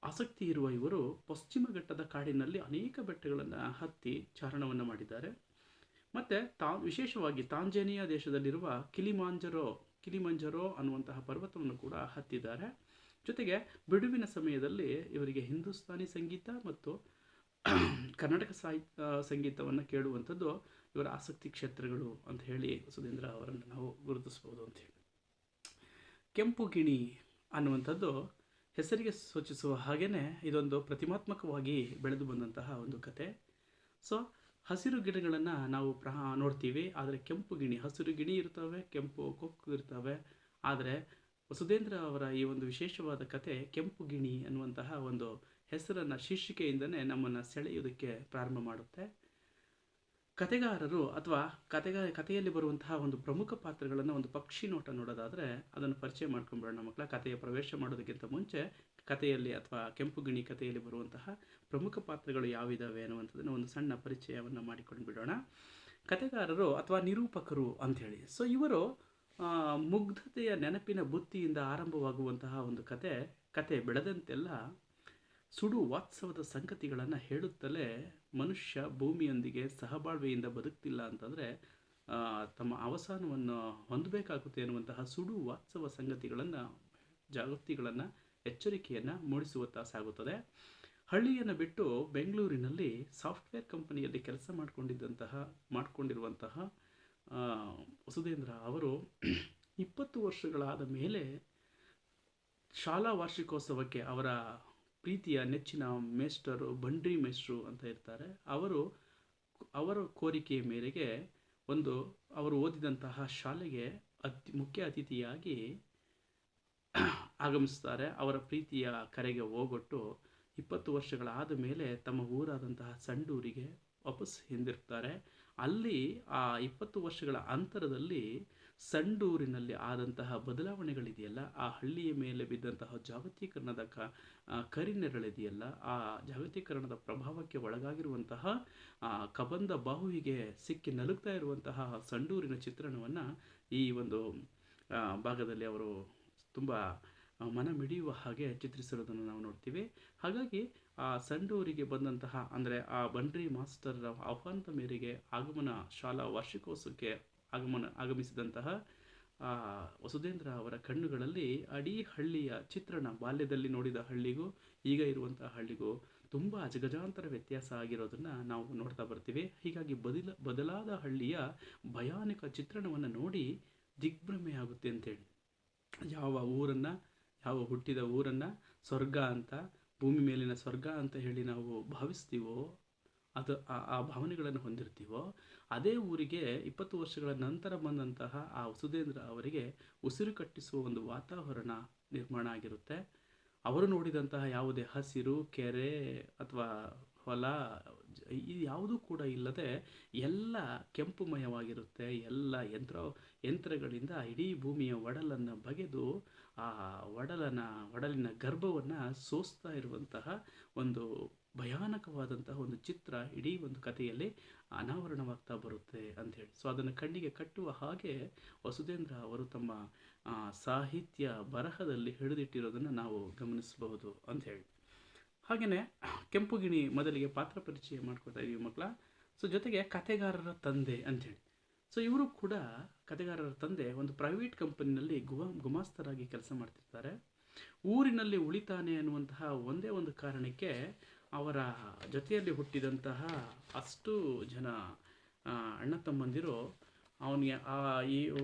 S1: ಆಸಕ್ತಿ ಇರುವ ಇವರು ಪಶ್ಚಿಮ ಘಟ್ಟದ ಕಾಡಿನಲ್ಲಿ ಅನೇಕ ಬೆಟ್ಟಗಳನ್ನು ಹತ್ತಿ ಚಾರಣವನ್ನು ಮಾಡಿದ್ದಾರೆ. ಮತ್ತು ವಿಶೇಷವಾಗಿ ತಾಂಜೇನಿಯಾ ದೇಶದಲ್ಲಿರುವ ಕಿಲಿಮಾಂಜರೋ ಅನ್ನುವಂತಹ ಪರ್ವತವನ್ನು ಕೂಡ ಹತ್ತಿದ್ದಾರೆ. ಜೊತೆಗೆ ಬಿಡುವಿನ ಸಮಯದಲ್ಲಿ ಇವರಿಗೆ ಹಿಂದೂಸ್ತಾನಿ ಸಂಗೀತ ಮತ್ತು ಕರ್ನಾಟಕ ಸಂಗೀತವನ್ನು ಕೇಳುವಂಥದ್ದು ಇವರ ಆಸಕ್ತಿ ಕ್ಷೇತ್ರಗಳು ಅಂತ ಹೇಳಿ ವಸುಧೇಂದ್ರ ಅವರನ್ನು ನಾವು ಗುರುತಿಸ್ಬೋದು ಅಂಥೇಳಿ. ಕೆಂಪು ಗಿಣಿ ಅನ್ನುವಂಥದ್ದು ಹೆಸರಿಗೆ ಸೂಚಿಸುವ ಹಾಗೆಯೇ ಇದೊಂದು ಪ್ರತಿಮಾತ್ಮಕವಾಗಿ ಬೆಳೆದು ಬಂದಂತಹ ಒಂದು ಕತೆ. ಸೊ ಹಸಿರು ಗಿಡಗಳನ್ನು ನಾವು ನೋಡ್ತೀವಿ, ಆದರೆ ಕೆಂಪು ಗಿಣಿ, ಹಸಿರು ಗಿಣಿ ಇರ್ತವೆ, ಕೆಂಪು ಕೊಕ್ಕು ಇರ್ತವೆ. ಆದರೆ ವಸುಧೇಂದ್ರ ಅವರ ಈ ಒಂದು ವಿಶೇಷವಾದ ಕತೆ ಕೆಂಪು ಗಿಣಿ ಅನ್ನುವಂತಹ ಒಂದು ಹೆಸರನ್ನು ಶೀರ್ಷಿಕೆಯಿಂದನೇ ನಮ್ಮನ್ನು ಸೆಳೆಯುವುದಕ್ಕೆ ಪ್ರಾರಂಭ ಮಾಡುತ್ತೆ. ಕತೆಗಾರರು ಅಥವಾ ಕಥೆಯಲ್ಲಿ ಬರುವಂತಹ ಒಂದು ಪ್ರಮುಖ ಪಾತ್ರಗಳನ್ನು ಒಂದು ಪಕ್ಷಿ ನೋಟ ನೋಡೋದಾದರೆ ಅದನ್ನು ಪರಿಚಯ ಮಾಡ್ಕೊಂಡ್ಬಿಡೋಣ ಮಕ್ಕಳ. ಕಥೆಯ ಪ್ರವೇಶ ಮಾಡೋದಕ್ಕಿಂತ ಮುಂಚೆ ಕಥೆಯಲ್ಲಿ ಅಥವಾ ಕೆಂಪು ಗಿಣಿ ಕಥೆಯಲ್ಲಿ ಬರುವಂತಹ ಪ್ರಮುಖ ಪಾತ್ರಗಳು ಯಾವಿದಾವೆ ಅನ್ನುವಂಥದ್ದನ್ನು ಒಂದು ಸಣ್ಣ ಪರಿಚಯವನ್ನು ಮಾಡಿಕೊಂಡು ಬಿಡೋಣ. ಕಥೆಗಾರರು ಅಥವಾ ನಿರೂಪಕರು ಅಂಥೇಳಿ. ಸೊ ಇವರು ಮುಗ್ಧತೆಯ ನೆನಪಿನ ಬುತ್ತಿಯಿಂದ ಆರಂಭವಾಗುವಂತಹ ಒಂದು ಕತೆ ಬೆಳೆದಂತೆಲ್ಲ ಸುಡು ವಾತ್ಸವದ ಸಂಗತಿಗಳನ್ನು ಹೇಳುತ್ತಲೇ ಮನುಷ್ಯ ಭೂಮಿಯೊಂದಿಗೆ ಸಹಬಾಳ್ವೆಯಿಂದ ಬದುಕ್ತಿಲ್ಲ ಅಂತಂದರೆ ತಮ್ಮ ಅವಸಾನವನ್ನು ಹೊಂದಬೇಕಾಗುತ್ತೆ ಎನ್ನುವಂತಹ ಸುಡು ವಾತ್ಸವ ಸಂಗತಿಗಳನ್ನು ಜಾಗೃತಿಗಳನ್ನು ಎಚ್ಚರಿಕೆಯನ್ನು ಮೂಡಿಸುತ್ತಾ ಸಾಗುತ್ತದೆ. ಹಳ್ಳಿಯನ್ನು ಬಿಟ್ಟು ಬೆಂಗಳೂರಿನಲ್ಲಿ ಸಾಫ್ಟ್ವೇರ್ ಕಂಪನಿಯಲ್ಲಿ ಕೆಲಸ ಮಾಡಿಕೊಂಡಿರುವಂತಹ ವಸುಧೇಂದ್ರ ಅವರು 20 ವರ್ಷಗಳಾದ ಮೇಲೆ ಶಾಲಾ ವಾರ್ಷಿಕೋತ್ಸವಕ್ಕೆ ಅವರ ಪ್ರೀತಿಯ ನೆಚ್ಚಿನ ಮೇಸ್ಟರು ಬಂಡ್ರಿ ಮೇಸ್ಟ್ರು ಅಂತ ಇರ್ತಾರೆ, ಅವರ ಕೋರಿಕೆಯ ಮೇರೆಗೆ ಅವರು ಓದಿದಂತಹ ಶಾಲೆಗೆ ಮುಖ್ಯ ಅತಿಥಿಯಾಗಿ ಆಗಮಿಸ್ತಾರೆ. ಅವರ ಪ್ರೀತಿಯ ಕರೆಗೆ ಹೋಗೊಟ್ಟು 20 ವರ್ಷಗಳಾದ ಮೇಲೆ ತಮ್ಮ ಊರಾದಂತಹ ಸಂಡೂರಿಗೆ ವಾಪಸ್ ಹಿಂದಿರುಗ್ತಾರೆ. ಅಲ್ಲಿ ಆ 20 ವರ್ಷಗಳ ಅಂತರದಲ್ಲಿ ಸಂಡೂರಿನಲ್ಲಿ ಆದಂತಹ ಬದಲಾವಣೆಗಳಿದೆಯಲ್ಲ, ಆ ಹಳ್ಳಿಯ ಮೇಲೆ ಬಿದ್ದಂತಹ ಜಾಗತೀಕರಣದ ಕರಿನೆರಳಿದೆಯಲ್ಲ, ಆ ಜಾಗತೀಕರಣದ ಪ್ರಭಾವಕ್ಕೆ ಒಳಗಾಗಿರುವಂತಹ ಕಬಂದ ಬಾಹುವಿಗೆ ಸಿಕ್ಕಿ ನಲುಗ್ತಾ ಇರುವಂತಹ ಸಂಡೂರಿನ ಚಿತ್ರಣವನ್ನು ಈ ಒಂದು ಭಾಗದಲ್ಲಿ ಅವರು ತುಂಬ ಮನ ಮಿಡಿಯುವ ಹಾಗೆ ಚಿತ್ರಿಸಿರೋದನ್ನು ನಾವು ನೋಡ್ತೀವಿ. ಹಾಗಾಗಿ ಆ ಸಂಡೂರಿಗೆ ಬಂದಂತಹ ಅಂದರೆ ಆ ಬಂಡ್ರಿ ಮಾಸ್ಟರ್ ಆಹ್ವಾನದ ಮೇರೆಗೆ ಶಾಲಾ ವಾರ್ಷಿಕೋತ್ಸವಕ್ಕೆ ಆಗಮಿಸಿದಂತಹ ವಸುಧೇಂದ್ರ ಅವರ ಕಣ್ಣುಗಳಲ್ಲಿ ಅಡೀ ಹಳ್ಳಿಯ ಚಿತ್ರಣ, ಬಾಲ್ಯದಲ್ಲಿ ನೋಡಿದ ಹಳ್ಳಿಗೂ ಈಗ ಇರುವಂತಹ ಹಳ್ಳಿಗೂ ತುಂಬ ಅಜಗಜಾಂತರ ವ್ಯತ್ಯಾಸ ಆಗಿರೋದನ್ನು ನಾವು ನೋಡ್ತಾ ಬರ್ತೀವಿ. ಹೀಗಾಗಿ ಬದಲಾದ ಹಳ್ಳಿಯ ಭಯಾನಕ ಚಿತ್ರಣವನ್ನು ನೋಡಿ ದಿಗ್ಭ್ರಮೆ ಆಗುತ್ತೆ ಅಂತೇಳಿ. ಯಾವ ಹುಟ್ಟಿದ ಊರನ್ನು ಸ್ವರ್ಗ ಅಂತ, ಭೂಮಿ ಮೇಲಿನ ಸ್ವರ್ಗ ಅಂತ ಹೇಳಿ ನಾವು ಭಾವಿಸ್ತೀವೋ, ಅದು ಆ ಭಾವನೆಗಳನ್ನು ಹೊಂದಿರ್ತೀವೋ, ಅದೇ ಊರಿಗೆ 20 ವರ್ಷಗಳ ನಂತರ ಬಂದಂತಹ ಆ ವಸುಧೇಂದ್ರ ಅವರಿಗೆ ಉಸಿರು ಕಟ್ಟಿಸುವ ಒಂದು ವಾತಾವರಣ ನಿರ್ಮಾಣ ಆಗಿರುತ್ತೆ. ಅವರು ನೋಡಿದಂತಹ ಯಾವುದೇ ಹಸಿರು, ಕೆರೆ ಅಥವಾ ಹೊಲ ಯಾವುದೂ ಕೂಡ ಇಲ್ಲದೆ ಎಲ್ಲ ಕೆಂಪುಮಯವಾಗಿರುತ್ತೆ. ಎಲ್ಲ ಯಂತ್ರಗಳಿಂದ ಇಡೀ ಭೂಮಿಯ ಒಡಲನ್ನು ಬಗೆದು ಆ ಒಡಲಿನ ಗರ್ಭವನ್ನು ಸೋಸ್ತಾ ಇರುವಂತಹ ಒಂದು ಭಯಾನಕವಾದಂತಹ ಒಂದು ಚಿತ್ರ ಇಡೀ ಒಂದು ಕಥೆಯಲ್ಲಿ ಅನಾವರಣವಾಗ್ತಾ ಬರುತ್ತೆ ಅಂಥೇಳಿ. ಸೊ ಅದನ್ನು ಕಣ್ಣಿಗೆ ಕಟ್ಟುವ ಹಾಗೆ ವಸುಧೇಂದ್ರ ಅವರು ತಮ್ಮ ಸಾಹಿತ್ಯ ಬರಹದಲ್ಲಿ ಹಿಡಿದಿಟ್ಟಿರೋದನ್ನು ನಾವು ಗಮನಿಸಬಹುದು ಅಂಥೇಳಿ. ಹಾಗೆಯೇ ಕೆಂಪು ಗಿಣಿ ಮೊದಲಿಗೆ ಪಾತ್ರ ಪರಿಚಯ ಮಾಡ್ಕೊತಾ ಇದೀವಿ ಮಕ್ಕಳ. ಸೊ ಜೊತೆಗೆ ಕತೆಗಾರರ ತಂದೆ ಅಂಥೇಳಿ. ಸೊ ಇವರು ಕೂಡ ಕತೆಗಾರರ ತಂದೆ ಒಂದು ಪ್ರೈವೇಟ್ ಕಂಪನಿನಲ್ಲಿ ಗುಮಾಸ್ತರಾಗಿ ಕೆಲಸ ಮಾಡ್ತಿರ್ತಾರೆ. ಊರಿನಲ್ಲಿ ಉಳಿತಾನೆ ಅನ್ನುವಂತಹ ಒಂದೇ ಒಂದು ಕಾರಣಕ್ಕೆ ಅವರ ಜೊತೆಯಲ್ಲಿ ಹುಟ್ಟಿದಂತಹ ಅಷ್ಟು ಜನ ಅಣ್ಣ ತಮ್ಮಂದಿರು ಅವನಿಗೆ ಈ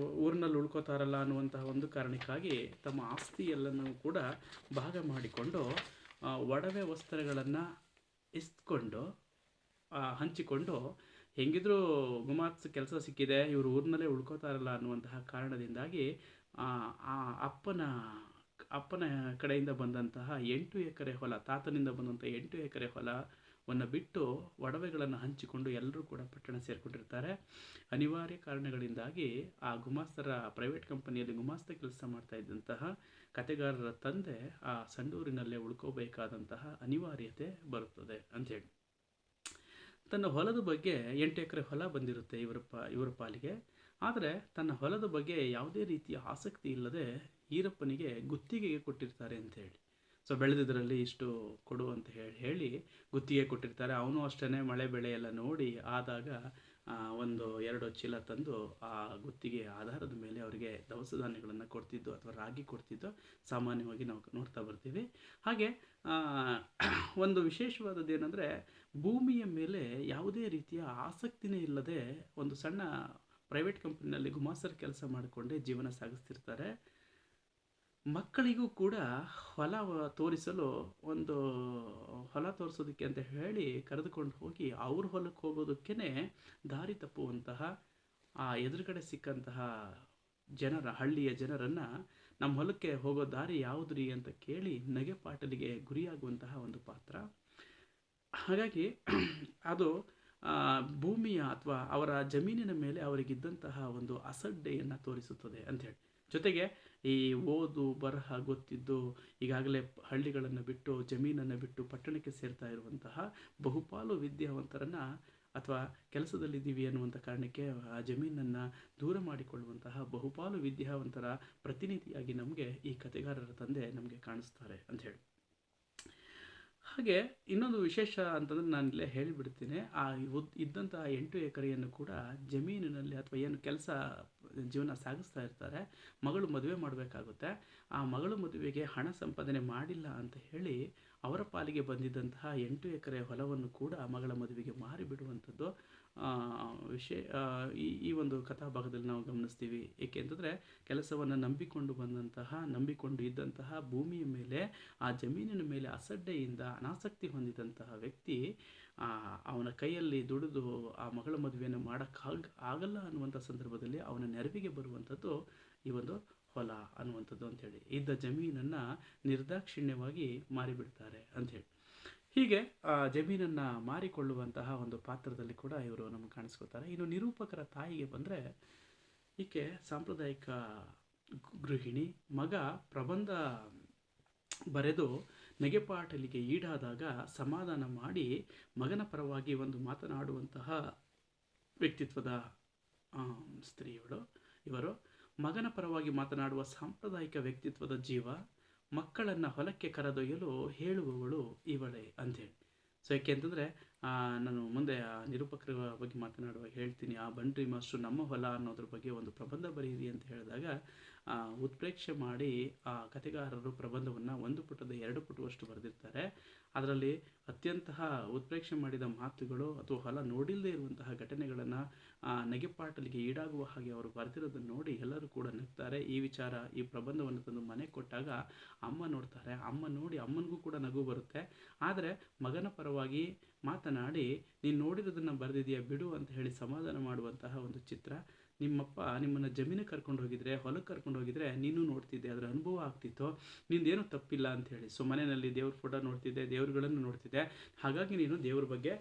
S1: ಊರಿನಲ್ಲಿ ಉಳ್ಕೋತಾರಲ್ಲ ಅನ್ನುವಂತಹ ಒಂದು ಕಾರಣಕ್ಕಾಗಿ ತಮ್ಮ ಆಸ್ತಿ ಎಲ್ಲನೂ ಕೂಡ ಭಾಗ ಮಾಡಿಕೊಂಡು ಒಡವೆ ವಸ್ತ್ರಗಳನ್ನು ಇಸ್ಕೊಂಡು ಹಂಚಿಕೊಂಡು, ಹೆಂಗಿದ್ರೂ ಗುಮಾತ್ಸ್ ಕೆಲಸ ಸಿಕ್ಕಿದೆ, ಇವರು ಊರಿನಲ್ಲೇ ಉಳ್ಕೋತಾರಲ್ಲ ಅನ್ನುವಂತಹ ಕಾರಣದಿಂದಾಗಿ ಆ ಅಪ್ಪನ ಕಡೆಯಿಂದ ಬಂದಂತಹ 8 ಎಕರೆ ಹೊಲ, ತಾತನಿಂದ ಬಂದಂಥ 8 ಎಕರೆ ಹೊಲವನ್ನು ಬಿಟ್ಟು ಒಡವೆಗಳನ್ನು ಹಂಚಿಕೊಂಡು ಎಲ್ಲರೂ ಕೂಡ ಪಟ್ಟಣ ಸೇರಿಕೊಂಡಿರ್ತಾರೆ. ಅನಿವಾರ್ಯ ಕಾರಣಗಳಿಂದಾಗಿ ಆ ಗುಮಾಸ್ತರ ಪ್ರೈವೇಟ್ ಕಂಪನಿಯಲ್ಲಿ ಗುಮಾಸ್ತ ಕೆಲಸ ಮಾಡ್ತಾ ಇದ್ದಂತಹ ಕತೆಗಾರರ ತಂದೆ ಆ ಸಂಡೂರಿನಲ್ಲೇ ಉಳ್ಕೋಬೇಕಾದಂತಹ ಅನಿವಾರ್ಯತೆ ಬರುತ್ತದೆ ಅಂಥೇಳಿ. ತನ್ನ ಹೊಲದ ಬಗ್ಗೆ 8 ಎಕರೆ ಹೊಲ ಬಂದಿರುತ್ತೆ ಇವರ ಪಾಲಿಗೆ. ಆದರೆ ತನ್ನ ಹೊಲದ ಬಗ್ಗೆ ಯಾವುದೇ ರೀತಿಯ ಆಸಕ್ತಿ ಇಲ್ಲದೆ ಈರಪ್ಪನಿಗೆ ಗುತ್ತಿಗೆಗೆ ಕೊಟ್ಟಿರ್ತಾರೆ ಅಂಥೇಳಿ. ಸೊ ಬೆಳೆದಿದ್ದರಲ್ಲಿ ಇಷ್ಟು ಕೊಡು ಅಂತ ಹೇಳಿ ಗುತ್ತಿಗೆ ಕೊಟ್ಟಿರ್ತಾರೆ. ಅವನು ಅಷ್ಟೇ ಮಳೆ ಬೆಳೆ ಎಲ್ಲ ನೋಡಿ ಆದಾಗ 1-2 ಚೀಲ ತಂದು ಆ ಗುತ್ತಿಗೆ ಆಧಾರದ ಮೇಲೆ ಅವರಿಗೆ ದವಸ ಧಾನ್ಯಗಳನ್ನು ಕೊಡ್ತಿದ್ದು ಅಥವಾ ರಾಗಿ ಕೊಡ್ತಿದ್ದು ಸಾಮಾನ್ಯವಾಗಿ ನಾವು ನೋಡ್ತಾ ಬರ್ತೀವಿ. ಹಾಗೆ ಒಂದು ವಿಶೇಷವಾದದ್ದು ಏನಂದರೆ, ಭೂಮಿಯ ಮೇಲೆ ಯಾವುದೇ ರೀತಿಯ ಆಸಕ್ತಿನೇ ಇಲ್ಲದೆ ಒಂದು ಸಣ್ಣ ಪ್ರೈವೇಟ್ ಕಂಪನಿನಲ್ಲಿ ಗುಮಾಸ್ತರ ಕೆಲಸ ಮಾಡಿಕೊಂಡೇ ಜೀವನ ಸಾಗಿಸ್ತಿರ್ತಾರೆ. ಮಕ್ಕಳಿಗೂ ಕೂಡ ಹೊಲ ತೋರಿಸೋದಕ್ಕೆ ಅಂತ ಹೇಳಿ ಕರೆದುಕೊಂಡು ಹೋಗಿ ಅವ್ರ ಹೊಲಕ್ಕೆ ಹೋಗೋದಕ್ಕೇ ದಾರಿ ತಪ್ಪುವಂತಹ ಆ ಎದುರುಗಡೆ ಸಿಕ್ಕಂತಹ ಹಳ್ಳಿಯ ಜನರನ್ನು ನಮ್ಮ ಹೊಲಕ್ಕೆ ಹೋಗೋ ದಾರಿ ಯಾವುದ್ರಿ ಅಂತ ಕೇಳಿ ನಗೆಪಾಟಲಿಗೆ ಗುರಿಯಾಗುವಂತಹ ಒಂದು ಪಾತ್ರ. ಹಾಗಾಗಿ ಅದು ಭೂಮಿಯ ಅಥವಾ ಅವರ ಜಮೀನಿನ ಮೇಲೆ ಅವರಿಗಿದ್ದಂತಹ ಒಂದು ಅಸಡ್ಡೆಯನ್ನು ತೋರಿಸುತ್ತದೆ ಅಂಥೇಳಿ. ಜೊತೆಗೆ ಈ ಓದು ಬರಹ ಗೊತ್ತಿದ್ದು ಈಗಾಗಲೇ ಹಳ್ಳಿಗಳನ್ನು ಬಿಟ್ಟು ಜಮೀನನ್ನು ಬಿಟ್ಟು ಪಟ್ಟಣಕ್ಕೆ ಸೇರ್ತಾ ಇರುವಂತಹ ಬಹುಪಾಲು ವಿದ್ಯಾವಂತರನ್ನು ಅಥವಾ ಕೆಲಸದಲ್ಲಿದ್ದೀವಿ ಅನ್ನುವಂಥ ಕಾರಣಕ್ಕೆ ಆ ಜಮೀನನ್ನು ದೂರ ಮಾಡಿಕೊಳ್ಳುವಂತಹ ಬಹುಪಾಲು ವಿದ್ಯಾವಂತರ ಪ್ರತಿನಿಧಿಯಾಗಿ ನಮಗೆ ಈ ಕತೆಗಾರರ ತಂದೆ ನಮಗೆ ಕಾಣಿಸ್ತಾರೆ ಅಂಥೇಳಿ. ಹಾಗೆ ಇನ್ನೊಂದು ವಿಶೇಷ ಅಂತಂದರೆ ನಾನಿಲ್ಲೇ ಹೇಳಿಬಿಡ್ತೀನಿ. ಇದ್ದಂತಹ 8 ಎಕರೆಯನ್ನು ಕೂಡ ಜಮೀನಿನಲ್ಲಿ ಅಥವಾ ಏನು ಕೆಲಸ ಜೀವನ ಸಾಗಿಸ್ತಾ ಇರ್ತಾರೆ, ಮಗಳು ಮದುವೆ ಮಾಡಬೇಕಾಗುತ್ತೆ. ಆ ಮಗಳು ಮದುವೆಗೆ ಹಣ ಸಂಪಾದನೆ ಮಾಡಿಲ್ಲ ಅಂತ ಹೇಳಿ ಅವರ ಪಾಲಿಗೆ ಬಂದಿದ್ದಂತಹ 8 ಎಕರೆ ಹೊಲವನ್ನು ಕೂಡ ಮಗಳ ಮದುವೆಗೆ ಮಾರಿಬಿಡುವಂಥದ್ದು ಈ ಒಂದು ಕಥಾಭಾಗದಲ್ಲಿ ನಾವು ಗಮನಿಸ್ತೀವಿ. ಏಕೆಂತಂದರೆ ಕೆಲಸವನ್ನು ನಂಬಿಕೊಂಡು ಇದ್ದಂತಹ ಭೂಮಿಯ ಮೇಲೆ, ಆ ಜಮೀನಿನ ಮೇಲೆ ಅಸಡ್ಡೆಯಿಂದ ಅನಾಸಕ್ತಿ ಹೊಂದಿದಂತಹ ವ್ಯಕ್ತಿ ಅವನ ಕೈಯಲ್ಲಿ ದುಡಿದು ಆ ಮಗಳ ಮದುವೆಯನ್ನು ಆಗಲ್ಲ ಅನ್ನುವಂಥ ಸಂದರ್ಭದಲ್ಲಿ ಅವನ ನೆರವಿಗೆ ಬರುವಂಥದ್ದು ಈ ಒಂದು ಹೊಲ ಅನ್ನುವಂಥದ್ದು ಅಂಥೇಳಿ. ಇದ್ದ ಜಮೀನನ್ನು ನಿರ್ದಾಕ್ಷಿಣ್ಯವಾಗಿ ಮಾರಿಬಿಡ್ತಾರೆ ಅಂಥೇಳಿ. ಹೀಗೆ ಜಮೀನನ್ನು ಮಾರಿಕೊಳ್ಳುವಂತಹ ಒಂದು ಪಾತ್ರದಲ್ಲಿ ಕೂಡ ಇವರು ನಮಗೆ ಕಾಣಿಸ್ಕೊತಾರೆ. ಇನ್ನು ನಿರೂಪಕರ ತಾಯಿಗೆ ಬಂದರೆ, ಈಕೆ ಸಾಂಪ್ರದಾಯಿಕ ಗೃಹಿಣಿ. ಮಗ ಪ್ರಬಂಧ ಬರೆದು ನಗೆಪಾಟಲಿಗೆ ಈಡಾದಾಗ ಸಮಾಧಾನ ಮಾಡಿ ಮಗನ ಪರವಾಗಿ ಒಂದು ಮಾತನಾಡುವಂತಹ ವ್ಯಕ್ತಿತ್ವದ ಇವರು ಮಗನ ಪರವಾಗಿ ಮಾತನಾಡುವ ಸಾಂಪ್ರದಾಯಿಕ ವ್ಯಕ್ತಿತ್ವದ ಜೀವ. ಮಕ್ಕಳನ್ನು ಹೊಲಕ್ಕೆ ಕರೆದೊಯ್ಯಲು ಹೇಳುವವಳು ಇವಳೇ ಅಂಥೇಳಿ. ಸೊ ಯಾಕೆ ಅಂತಂದರೆ ನಾನು ಮುಂದೆ ಆ ನಿರೂಪಕರ ಬಗ್ಗೆ ಮಾತನಾಡುವಾಗ ಹೇಳ್ತೀನಿ. ಆ ಬಂಡ್ರಿ ಮಾಸ್ಟ್ರು ನಮ್ಮ ಹೊಲ ಅನ್ನೋದ್ರ ಬಗ್ಗೆ ಒಂದು ಪ್ರಬಂಧ ಬರೆಯಿರಿ ಅಂತ ಹೇಳಿದಾಗ ಉತ್ಪ್ರೇಕ್ಷೆ ಮಾಡಿ ಆ ಕಥೆಗಾರರು ಪ್ರಬಂಧವನ್ನು 1 ಪುಟದ 2 ಪುಟವಷ್ಟು ಬರೆದಿರ್ತಾರೆ. ಅದರಲ್ಲಿ ಅತ್ಯಂತ ಉತ್ಪ್ರೇಕ್ಷೆ ಮಾಡಿದ ಮಾತುಗಳು ಅಥವಾ ಹೊಲ ನೋಡಿಲ್ಲದೆ ಇರುವಂತಹ ಘಟನೆಗಳನ್ನು ನಗೆಪಾಟಲಿಗೆ ಈಡಾಗುವ ಹಾಗೆ ಅವರು ಬರೆದಿರೋದನ್ನು ನೋಡಿ ಎಲ್ಲರೂ ಕೂಡ ನಗ್ತಾರೆ. ಈ ಪ್ರಬಂಧವನ್ನು ತಂದು ಮನೆಗೆ ಕೊಟ್ಟಾಗ ಅಮ್ಮ ನೋಡ್ತಾರೆ. ಅಮ್ಮ ನೋಡಿ ಅಮ್ಮನಿಗೂ ಕೂಡ ನಗು ಬರುತ್ತೆ. ಆದರೆ ಮಗನ ಪರವಾಗಿ ಮಾತನಾಡಿ ನೀನು ನೋಡಿರೋದನ್ನು ಬರೆದಿದೆಯಾ ಬಿಡು ಅಂತ ಹೇಳಿ ಸಮಾಧಾನ ಮಾಡುವಂತಹ ಒಂದು ಚಿತ್ರ. ನಿಮ್ಮಪ್ಪ ನಿಮ್ಮನ್ನು ಜಮೀನಿಗೆ ಕರ್ಕೊಂಡು ಹೋಗಿದ್ರೆ, ಹೊಲಕ್ಕೆ ಕರ್ಕೊಂಡು ಹೋಗಿದ್ರೆ ನೀನು ನೋಡ್ತಿದ್ದೆ, ಅದರ ಅನುಭವ ಆಗ್ತಿತ್ತು, ನಿಂದೇನೂ ತಪ್ಪಿಲ್ಲ ಅಂಥೇಳಿ. ಸೊ ಮನೆಯಲ್ಲಿ ದೇವ್ರ ಫೋಟೋ ನೋಡ್ತಿದ್ದೆ, ದೇವ್ರುಗಳನ್ನು ನೋಡ್ತಿದ್ದೆ, ಹಾಗಾಗಿ ನೀನು ದೇವ್ರ ಬಗ್ಗೆ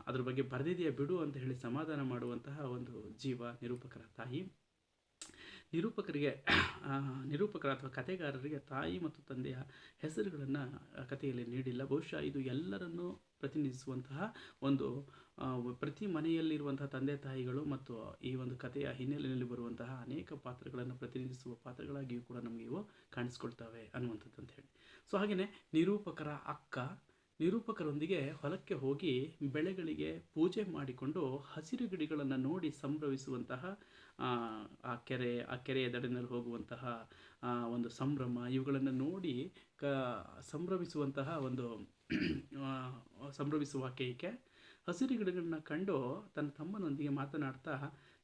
S1: ಅದ್ರ ಬಗ್ಗೆ ಬರೆದಿದೆಯಾ ಬಿಡು ಅಂತ ಹೇಳಿ ಸಮಾಧಾನ ಮಾಡುವಂತಹ ಒಂದು ಜೀವ ನಿರೂಪಕರ ತಾಯಿ. ನಿರೂಪಕರ ಅಥವಾ ಕಥೆಗಾರರಿಗೆ ತಾಯಿ ಮತ್ತು ತಂದೆಯ ಹೆಸರುಗಳನ್ನು ಕಥೆಯಲ್ಲಿ ನೀಡಿಲ್ಲ. ಬಹುಶಃ ಇದು ಎಲ್ಲರನ್ನೂ ಪ್ರತಿನಿಧಿಸುವಂತಹ ಒಂದು ಪ್ರತಿ ಮನೆಯಲ್ಲಿರುವಂತಹ ತಂದೆ ತಾಯಿಗಳು ಮತ್ತು ಈ ಒಂದು ಕಥೆಯ ಹಿನ್ನೆಲೆಯಲ್ಲಿ ಬರುವಂತಹ ಅನೇಕ ಪಾತ್ರಗಳನ್ನು ಪ್ರತಿನಿಧಿಸುವ ಪಾತ್ರಗಳಾಗಿಯೂ ಕೂಡ ನಮಗೆ ಇವು ಕಾಣಿಸ್ಕೊಳ್ತವೆ ಅನ್ನುವಂಥದ್ದು ಅಂತ ಹೇಳಿ. ಸೊ ಹಾಗೆಯೇ ನಿರೂಪಕರ ಅಕ್ಕ ನಿರೂಪಕರೊಂದಿಗೆ ಹೊಲಕ್ಕೆ ಹೋಗಿ ಬೆಳೆಗಳಿಗೆ ಪೂಜೆ ಮಾಡಿಕೊಂಡು ಹಸಿರು ಗಿಡಗಳನ್ನು ನೋಡಿ ಸಂಭ್ರಮಿಸುವಂತಹ ಆ ಕೆರೆಯ ದಡನಲ್ಲಿ ಹೋಗುವಂತಹ ಒಂದು ಸಂಭ್ರಮ, ಇವುಗಳನ್ನು ನೋಡಿ ಸಂಭ್ರಮಿಸುವಂತಹ ಒಂದು ಸಂಭ್ರಮಿಸುವ ಆಕೆಗೆ ಹಸಿರು ಗಿಡಗಳನ್ನ ಕಂಡು ತನ್ನ ತಮ್ಮನೊಂದಿಗೆ ಮಾತನಾಡ್ತಾ,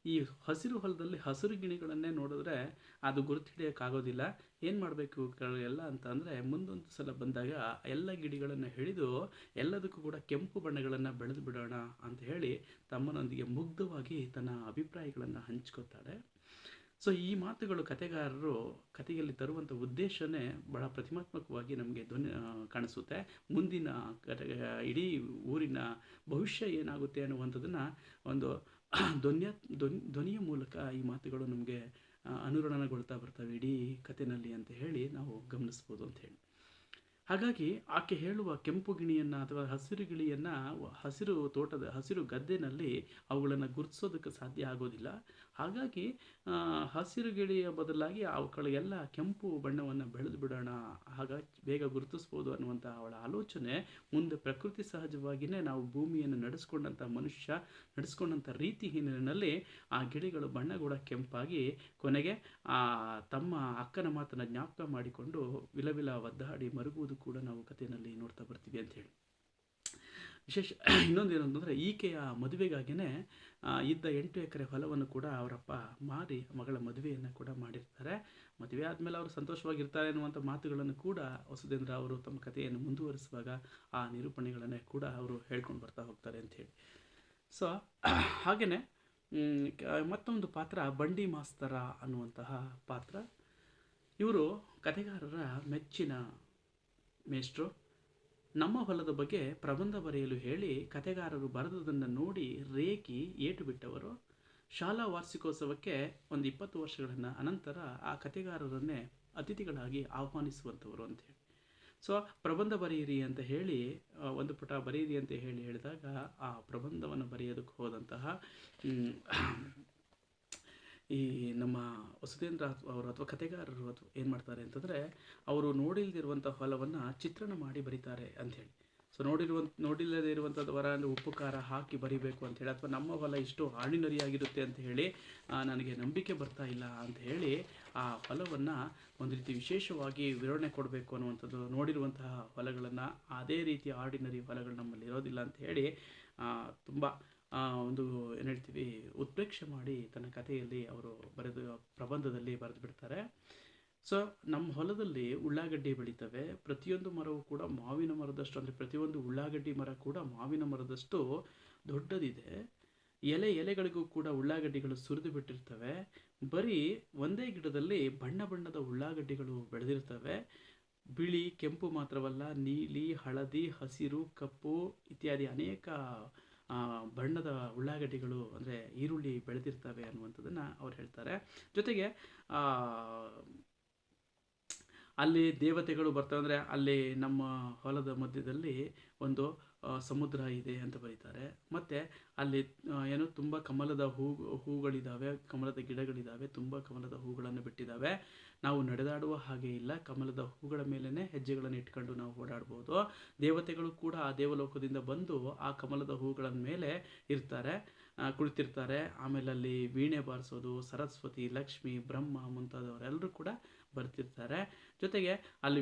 S1: ಈ ಹಸಿರು ಹೊಲದಲ್ಲಿ ಹಸಿರು ಗಿಣಿಗಳನ್ನೇ ನೋಡಿದ್ರೆ ಅದು ಗುರುತು ಹಿಡಿಯೋಕ್ಕಾಗೋದಿಲ್ಲ, ಏನು ಮಾಡಬೇಕು ಎಲ್ಲ ಅಂತ ಅಂದರೆ ಮುಂದೊಂದು ಸಲ ಬಂದಾಗ ಎಲ್ಲ ಗಿಡಗಳನ್ನು ಹಿಡಿದು ಎಲ್ಲದಕ್ಕೂ ಕೂಡ ಕೆಂಪು ಬಣ್ಣಗಳನ್ನು ಬೆಳೆದು ಬಿಡೋಣ ಅಂತ ಹೇಳಿ ತಮ್ಮನೊಂದಿಗೆ ಮುಗ್ಧವಾಗಿ ತನ್ನ ಅಭಿಪ್ರಾಯಗಳನ್ನು ಹಂಚ್ಕೋತಾಳೆ. ಸೊ ಈ ಮಾತುಗಳು ಕಥೆಗಾರರು ಕಥೆಯಲ್ಲಿ ತರುವಂಥ ಉದ್ದೇಶನೇ ಬಹಳ ಪ್ರತಿಮಾತ್ಮಕವಾಗಿ ನಮಗೆ ಕಾಣಿಸುತ್ತೆ. ಮುಂದಿನ ಇಡೀ ಊರಿನ ಭವಿಷ್ಯ ಏನಾಗುತ್ತೆ ಅನ್ನುವಂಥದ್ದನ್ನು ಒಂದು ಧ್ವನಿಯ ಮೂಲಕ ಈ ಮಾತುಗಳು ನಮಗೆ ಅನುರಣನಗೊಳ್ತಾ ಬರ್ತವೆ ಇಡೀ ಕಥೆನಲ್ಲಿ ಅಂತ ಹೇಳಿ ನಾವು ಗಮನಿಸ್ಬೋದು ಅಂತ ಹೇಳಿ. ಹಾಗಾಗಿ ಆಕೆ ಹೇಳುವ ಕೆಂಪು ಗಿಣಿಯನ್ನು ಅಥವಾ ಹಸಿರು ಗಿಳಿಯನ್ನು ಹಸಿರು ತೋಟದ ಹಸಿರು ಗದ್ದೆನಲ್ಲಿ ಅವುಗಳನ್ನು ಗುರುತಿಸೋದಕ್ಕೆ ಸಾಧ್ಯ ಆಗೋದಿಲ್ಲ. ಹಾಗಾಗಿ ಹಸಿರು ಗಿಳಿಯ ಬದಲಾಗಿ ಅವುಗಳಿಗೆಲ್ಲ ಕೆಂಪು ಬಣ್ಣವನ್ನು ಬೆಳೆದು ಬಿಡೋಣ, ಹಾಗಾಗಿ ಬೇಗ ಗುರುತಿಸ್ಬೋದು ಅನ್ನುವಂಥ ಅವಳ ಆಲೋಚನೆ ಮುಂದೆ ಪ್ರಕೃತಿ ಸಹಜವಾಗಿಯೇ ನಾವು ಭೂಮಿಯನ್ನು ನಡೆಸ್ಕೊಂಡಂಥ ರೀತಿ ಹಿನ್ನೆಲೆಯಲ್ಲಿ ಆ ಗಿಳಿಗಳು ಬಣ್ಣ ಕೂಡ ಕೆಂಪಾಗಿ ಕೊನೆಗೆ ತಮ್ಮ ಅಕ್ಕನ ಮಾತನ್ನು ಜ್ಞಾಪಕ ಮಾಡಿಕೊಂಡು ವಿಲವಿಲ ಒದ್ದಾಡಿ ಮರುಗುವುದು ಕೂಡ ನಾವು ಕಥೆಯಲ್ಲಿ ನೋಡ್ತಾ ಬರ್ತೀವಿ ಅಂತ ಹೇಳಿ. ವಿಶೇಷ ಇನ್ನೊಂದೇನು ಅಂತಂದರೆ ಈಕೆಯ ಮದುವೆಗಾಗಿಯೇ ಇದ್ದ 8 ಎಕರೆ ಹೊಲವನ್ನು ಕೂಡ ಅವರಪ್ಪ ಮಾರಿ ಮಗಳ ಮದುವೆಯನ್ನು ಕೂಡ ಮಾಡಿರ್ತಾರೆ. ಮದುವೆ ಆದಮೇಲೆ ಅವರು ಸಂತೋಷವಾಗಿರ್ತಾರೆ ಅನ್ನುವಂಥ ಮಾತುಗಳನ್ನು ಕೂಡ ವಸುಧೇಂದ್ರ ಅವರು ತಮ್ಮ ಕಥೆಯನ್ನು ಮುಂದುವರಿಸುವಾಗ ಆ ನಿರೂಪಣೆಗಳನ್ನೇ ಕೂಡ ಅವರು ಹೇಳ್ಕೊಂಡು ಬರ್ತಾ ಹೋಗ್ತಾರೆ ಅಂಥೇಳಿ. ಸೊ ಹಾಗೆಯೇ ಮತ್ತೊಂದು ಪಾತ್ರ ಬಂಡಿ ಮಾಸ್ತರ ಅನ್ನುವಂತಹ ಪಾತ್ರ. ಇವರು ಕಥೆಗಾರರ ಮೆಚ್ಚಿನ ಮೇಷ್ಟ್ರು. ನಮ್ಮ ಹೊಲದ ಬಗ್ಗೆ ಪ್ರಬಂಧ ಬರೆಯಲು ಹೇಳಿ ಕಥೆಗಾರರು ಬರೆದುದನ್ನು ನೋಡಿ ರೇಗಿ ಏಟು ಬಿಟ್ಟವರು. ಶಾಲಾ ವಾರ್ಷಿಕೋತ್ಸವಕ್ಕೆ ಒಂದು 20 ವರ್ಷಗಳ ಅನಂತರ ಆ ಕಥೆಗಾರರನ್ನೇ ಅತಿಥಿಗಳಾಗಿ ಆಹ್ವಾನಿಸುವಂಥವರು ಅಂಥೇಳಿ. ಸೊ ಪ್ರಬಂಧ ಬರೆಯಿರಿ ಅಂತ ಹೇಳಿ ಒಂದು ಪುಟ ಬರೆಯಿರಿ ಅಂತ ಹೇಳಿದಾಗ ಆ ಪ್ರಬಂಧವನ್ನು ಬರೆಯೋದಕ್ಕೆ ಹೋದಂತಹ ಈ ನಮ್ಮ ವಸುಧೇಂದ್ರ ಅವರು ಅಥವಾ ಕಥೆಗಾರರು ಅಥವಾ ಏನು ಮಾಡ್ತಾರೆ ಅಂತಂದರೆ, ಅವರು ನೋಡಿಲ್ದಿರುವಂಥ ಹೊಲವನ್ನು ಚಿತ್ರಣ ಮಾಡಿ ಬರೀತಾರೆ ಅಂಥೇಳಿ. ಸೊ ನೋಡಿಲ್ಲದೇ ಇರುವಂಥದ್ದು ಅಂದರೆ ಉಪ್ಪು ಖಾರ ಹಾಕಿ ಬರಿಬೇಕು ಅಂಥೇಳಿ, ಅಥವಾ ನಮ್ಮ ಹೊಲ ಇಷ್ಟು ಆರ್ಡಿನರಿಯಾಗಿರುತ್ತೆ ಅಂತ ಹೇಳಿ ನನಗೆ ನಂಬಿಕೆ ಬರ್ತಾ ಇಲ್ಲ ಅಂತ ಹೇಳಿ ಆ ಹೊಲವನ್ನು ಒಂದು ರೀತಿ ವಿಶೇಷವಾಗಿ ವಿವರಣೆ ಕೊಡಬೇಕು ಅನ್ನುವಂಥದ್ದು, ನೋಡಿರುವಂತಹ ಹೊಲಗಳನ್ನು ಅದೇ ರೀತಿ ಆರ್ಡಿನರಿ ಹೊಲಗಳು ನಮ್ಮಲ್ಲಿ ಇರೋದಿಲ್ಲ ಅಂತ ಹೇಳಿ ತುಂಬ ಒಂದು ಏನು ಹೇಳ್ತೀವಿ ಉತ್ಪ್ರೇಕ್ಷೆ ಮಾಡಿ ತನ್ನ ಕಥೆಯಲ್ಲಿ ಅವರು ಪ್ರಬಂಧದಲ್ಲಿ ಬರೆದು ಬಿಡ್ತಾರೆ. ಸೊ ನಮ್ಮ ಹೊಲದಲ್ಲಿ ಉಳ್ಳಾಗಡ್ಡಿ ಬೆಳೀತವೆ, ಪ್ರತಿಯೊಂದು ಮರವು ಕೂಡ ಮಾವಿನ ಮರದಷ್ಟು, ಅಂದರೆ ಪ್ರತಿಯೊಂದು ಉಳ್ಳಾಗಡ್ಡಿ ಮರ ಕೂಡ ಮಾವಿನ ಮರದಷ್ಟು ದೊಡ್ಡದಿದೆ. ಎಲೆಗಳಿಗೂ ಕೂಡ ಉಳ್ಳಾಗಡ್ಡಿಗಳು ಸುರಿದು ಬಿಟ್ಟಿರ್ತವೆ. ಬರೀ ಒಂದೇ ಗಿಡದಲ್ಲಿ ಬಣ್ಣ ಬಣ್ಣದ ಉಳ್ಳಾಗಡ್ಡಿಗಳು ಬೆಳೆದಿರ್ತವೆ. ಬಿಳಿ ಕೆಂಪು ಮಾತ್ರವಲ್ಲ, ನೀಲಿ, ಹಳದಿ, ಹಸಿರು, ಕಪ್ಪು ಇತ್ಯಾದಿ ಅನೇಕ ಬಣ್ಣದ ಉಳ್ಳಾಗಡ್ಡಿಗಳು ಅಂದರೆ ಈರುಳ್ಳಿ ಬೆಳೆದಿರ್ತವೆ ಅನ್ನುವಂಥದ್ದನ್ನು ಅವ್ರು ಹೇಳ್ತಾರೆ. ಜೊತೆಗೆ ಅಲ್ಲಿ ದೇವತೆಗಳು ಬರ್ತವೆ, ಅಂದರೆ ಅಲ್ಲಿ ನಮ್ಮ ಹೊಲದ ಮಧ್ಯದಲ್ಲಿ ಒಂದು ಸಮುದ್ರ ಇದೆ ಅಂತ ಬರೀತಾರೆ. ಮತ್ತು ಅಲ್ಲಿ ಏನು ತುಂಬ ಕಮಲದ ಹೂಗಳಿದ್ದಾವೆ, ಕಮಲದ ಗಿಡಗಳಿದ್ದಾವೆ, ತುಂಬ ಕಮಲದ ಹೂಗಳನ್ನು ಬಿಟ್ಟಿದ್ದಾವೆ. ನಾವು ನಡೆದಾಡುವ ಹಾಗೆ ಇಲ್ಲ, ಕಮಲದ ಹೂಗಳ ಮೇಲೇ ಹೆಜ್ಜೆಗಳನ್ನು ಇಟ್ಕೊಂಡು ನಾವು ಓಡಾಡ್ಬೋದು. ದೇವತೆಗಳು ಕೂಡ ಆ ದೇವಲೋಕದಿಂದ ಬಂದು ಆ ಕಮಲದ ಹೂಗಳ ಮೇಲೆ ಕುಳಿತಿರ್ತಾರೆ. ಆಮೇಲೆ ಅಲ್ಲಿ ವೀಣೆ ಬಾರಿಸೋದು, ಸರಸ್ವತಿ, ಲಕ್ಷ್ಮಿ, ಬ್ರಹ್ಮ ಮುಂತಾದವರೆಲ್ಲರೂ ಕೂಡ ಬರ್ತಿರ್ತಾರೆ. ಜೊತೆಗೆ ಅಲ್ಲಿ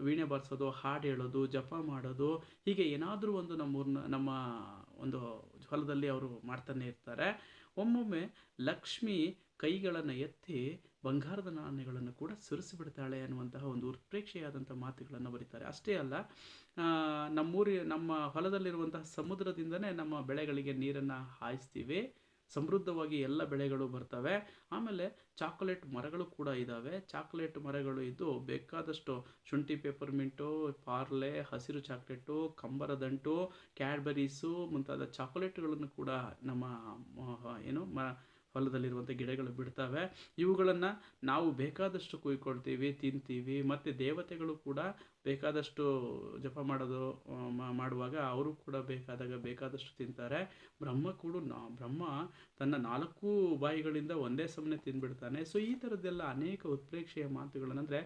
S1: ವೀಣೆ ಬಾರಿಸೋದು, ಹಾಡು ಹೇಳೋದು, ಜಪ ಮಾಡೋದು, ಹೀಗೆ ಏನಾದರೂ ಒಂದು ನಮ್ಮ ಒಂದು ಹೊಲದಲ್ಲಿ ಅವರು ಮಾಡ್ತಾನೆ ಇರ್ತಾರೆ. ಒಮ್ಮೊಮ್ಮೆ ಲಕ್ಷ್ಮಿ ಕೈಗಳನ್ನು ಎತ್ತಿ ಬಂಗಾರದ ನಾಣ್ಯಗಳನ್ನು ಕೂಡ ಸುರಿಸಿಬಿಡ್ತಾಳೆ ಅನ್ನುವಂತಹ ಒಂದು ಉತ್ಪ್ರೇಕ್ಷೆಯಾದಂಥ ಮಾತುಗಳನ್ನು ಬರೀತಾರೆ. ಅಷ್ಟೇ ಅಲ್ಲ, ನಮ್ಮ ಹೊಲದಲ್ಲಿರುವಂತಹ ಸಮುದ್ರದಿಂದನೇ ನಮ್ಮ ಬೆಳೆಗಳಿಗೆ ನೀರನ್ನು ಹಾಯಿಸ್ತೀವಿ, ಸಮೃದ್ಧವಾಗಿ ಎಲ್ಲ ಬೆಳೆಗಳು ಬರ್ತವೆ. ಆಮೇಲೆ ಚಾಕೊಲೇಟ್ ಮರಗಳು ಕೂಡ ಇದ್ದಾವೆ. ಚಾಕ್ಲೇಟ್ ಮರಗಳು ಇದ್ದು ಬೇಕಾದಷ್ಟು ಶುಂಠಿ, ಪೆಪ್ಪರ್ಮಿಂಟು, ಪಾರ್ಲೆ, ಹಸಿರು ಚಾಕ್ಲೇಟು, ಕಂಬರದಂಟು, ಕ್ಯಾಡ್ಬರೀಸು ಮುಂತಾದ ಚಾಕೊಲೇಟ್ಗಳನ್ನು ಕೂಡ ನಮ್ಮ ಹೊಲದಲ್ಲಿರುವಂಥ ಗಿಡಗಳು ಬಿಡ್ತವೆ. ಇವುಗಳನ್ನು ನಾವು ಬೇಕಾದಷ್ಟು ಕುಯ್ಕೊಳ್ತೀವಿ, ತಿಂತೀವಿ. ಮತ್ತು ದೇವತೆಗಳು ಕೂಡ ಬೇಕಾದಷ್ಟು ಜಪ ಮಾಡೋದು ಮಾಡುವಾಗ ಅವರು ಕೂಡ ಬೇಕಾದಾಗ ಬೇಕಾದಷ್ಟು ತಿಂತಾರೆ. ಬ್ರಹ್ಮ ತನ್ನ 4 ಬಾಯಿಗಳಿಂದ ಒಂದೇ ಸಮನೆ ತಿಂದ್ಬಿಡ್ತಾನೆ. ಸೊ ಈ ಥರದ್ದೆಲ್ಲ ಅನೇಕ ಉತ್ಪ್ರೇಕ್ಷೆಯ ಮಾತುಗಳನ್ನಂದರೆ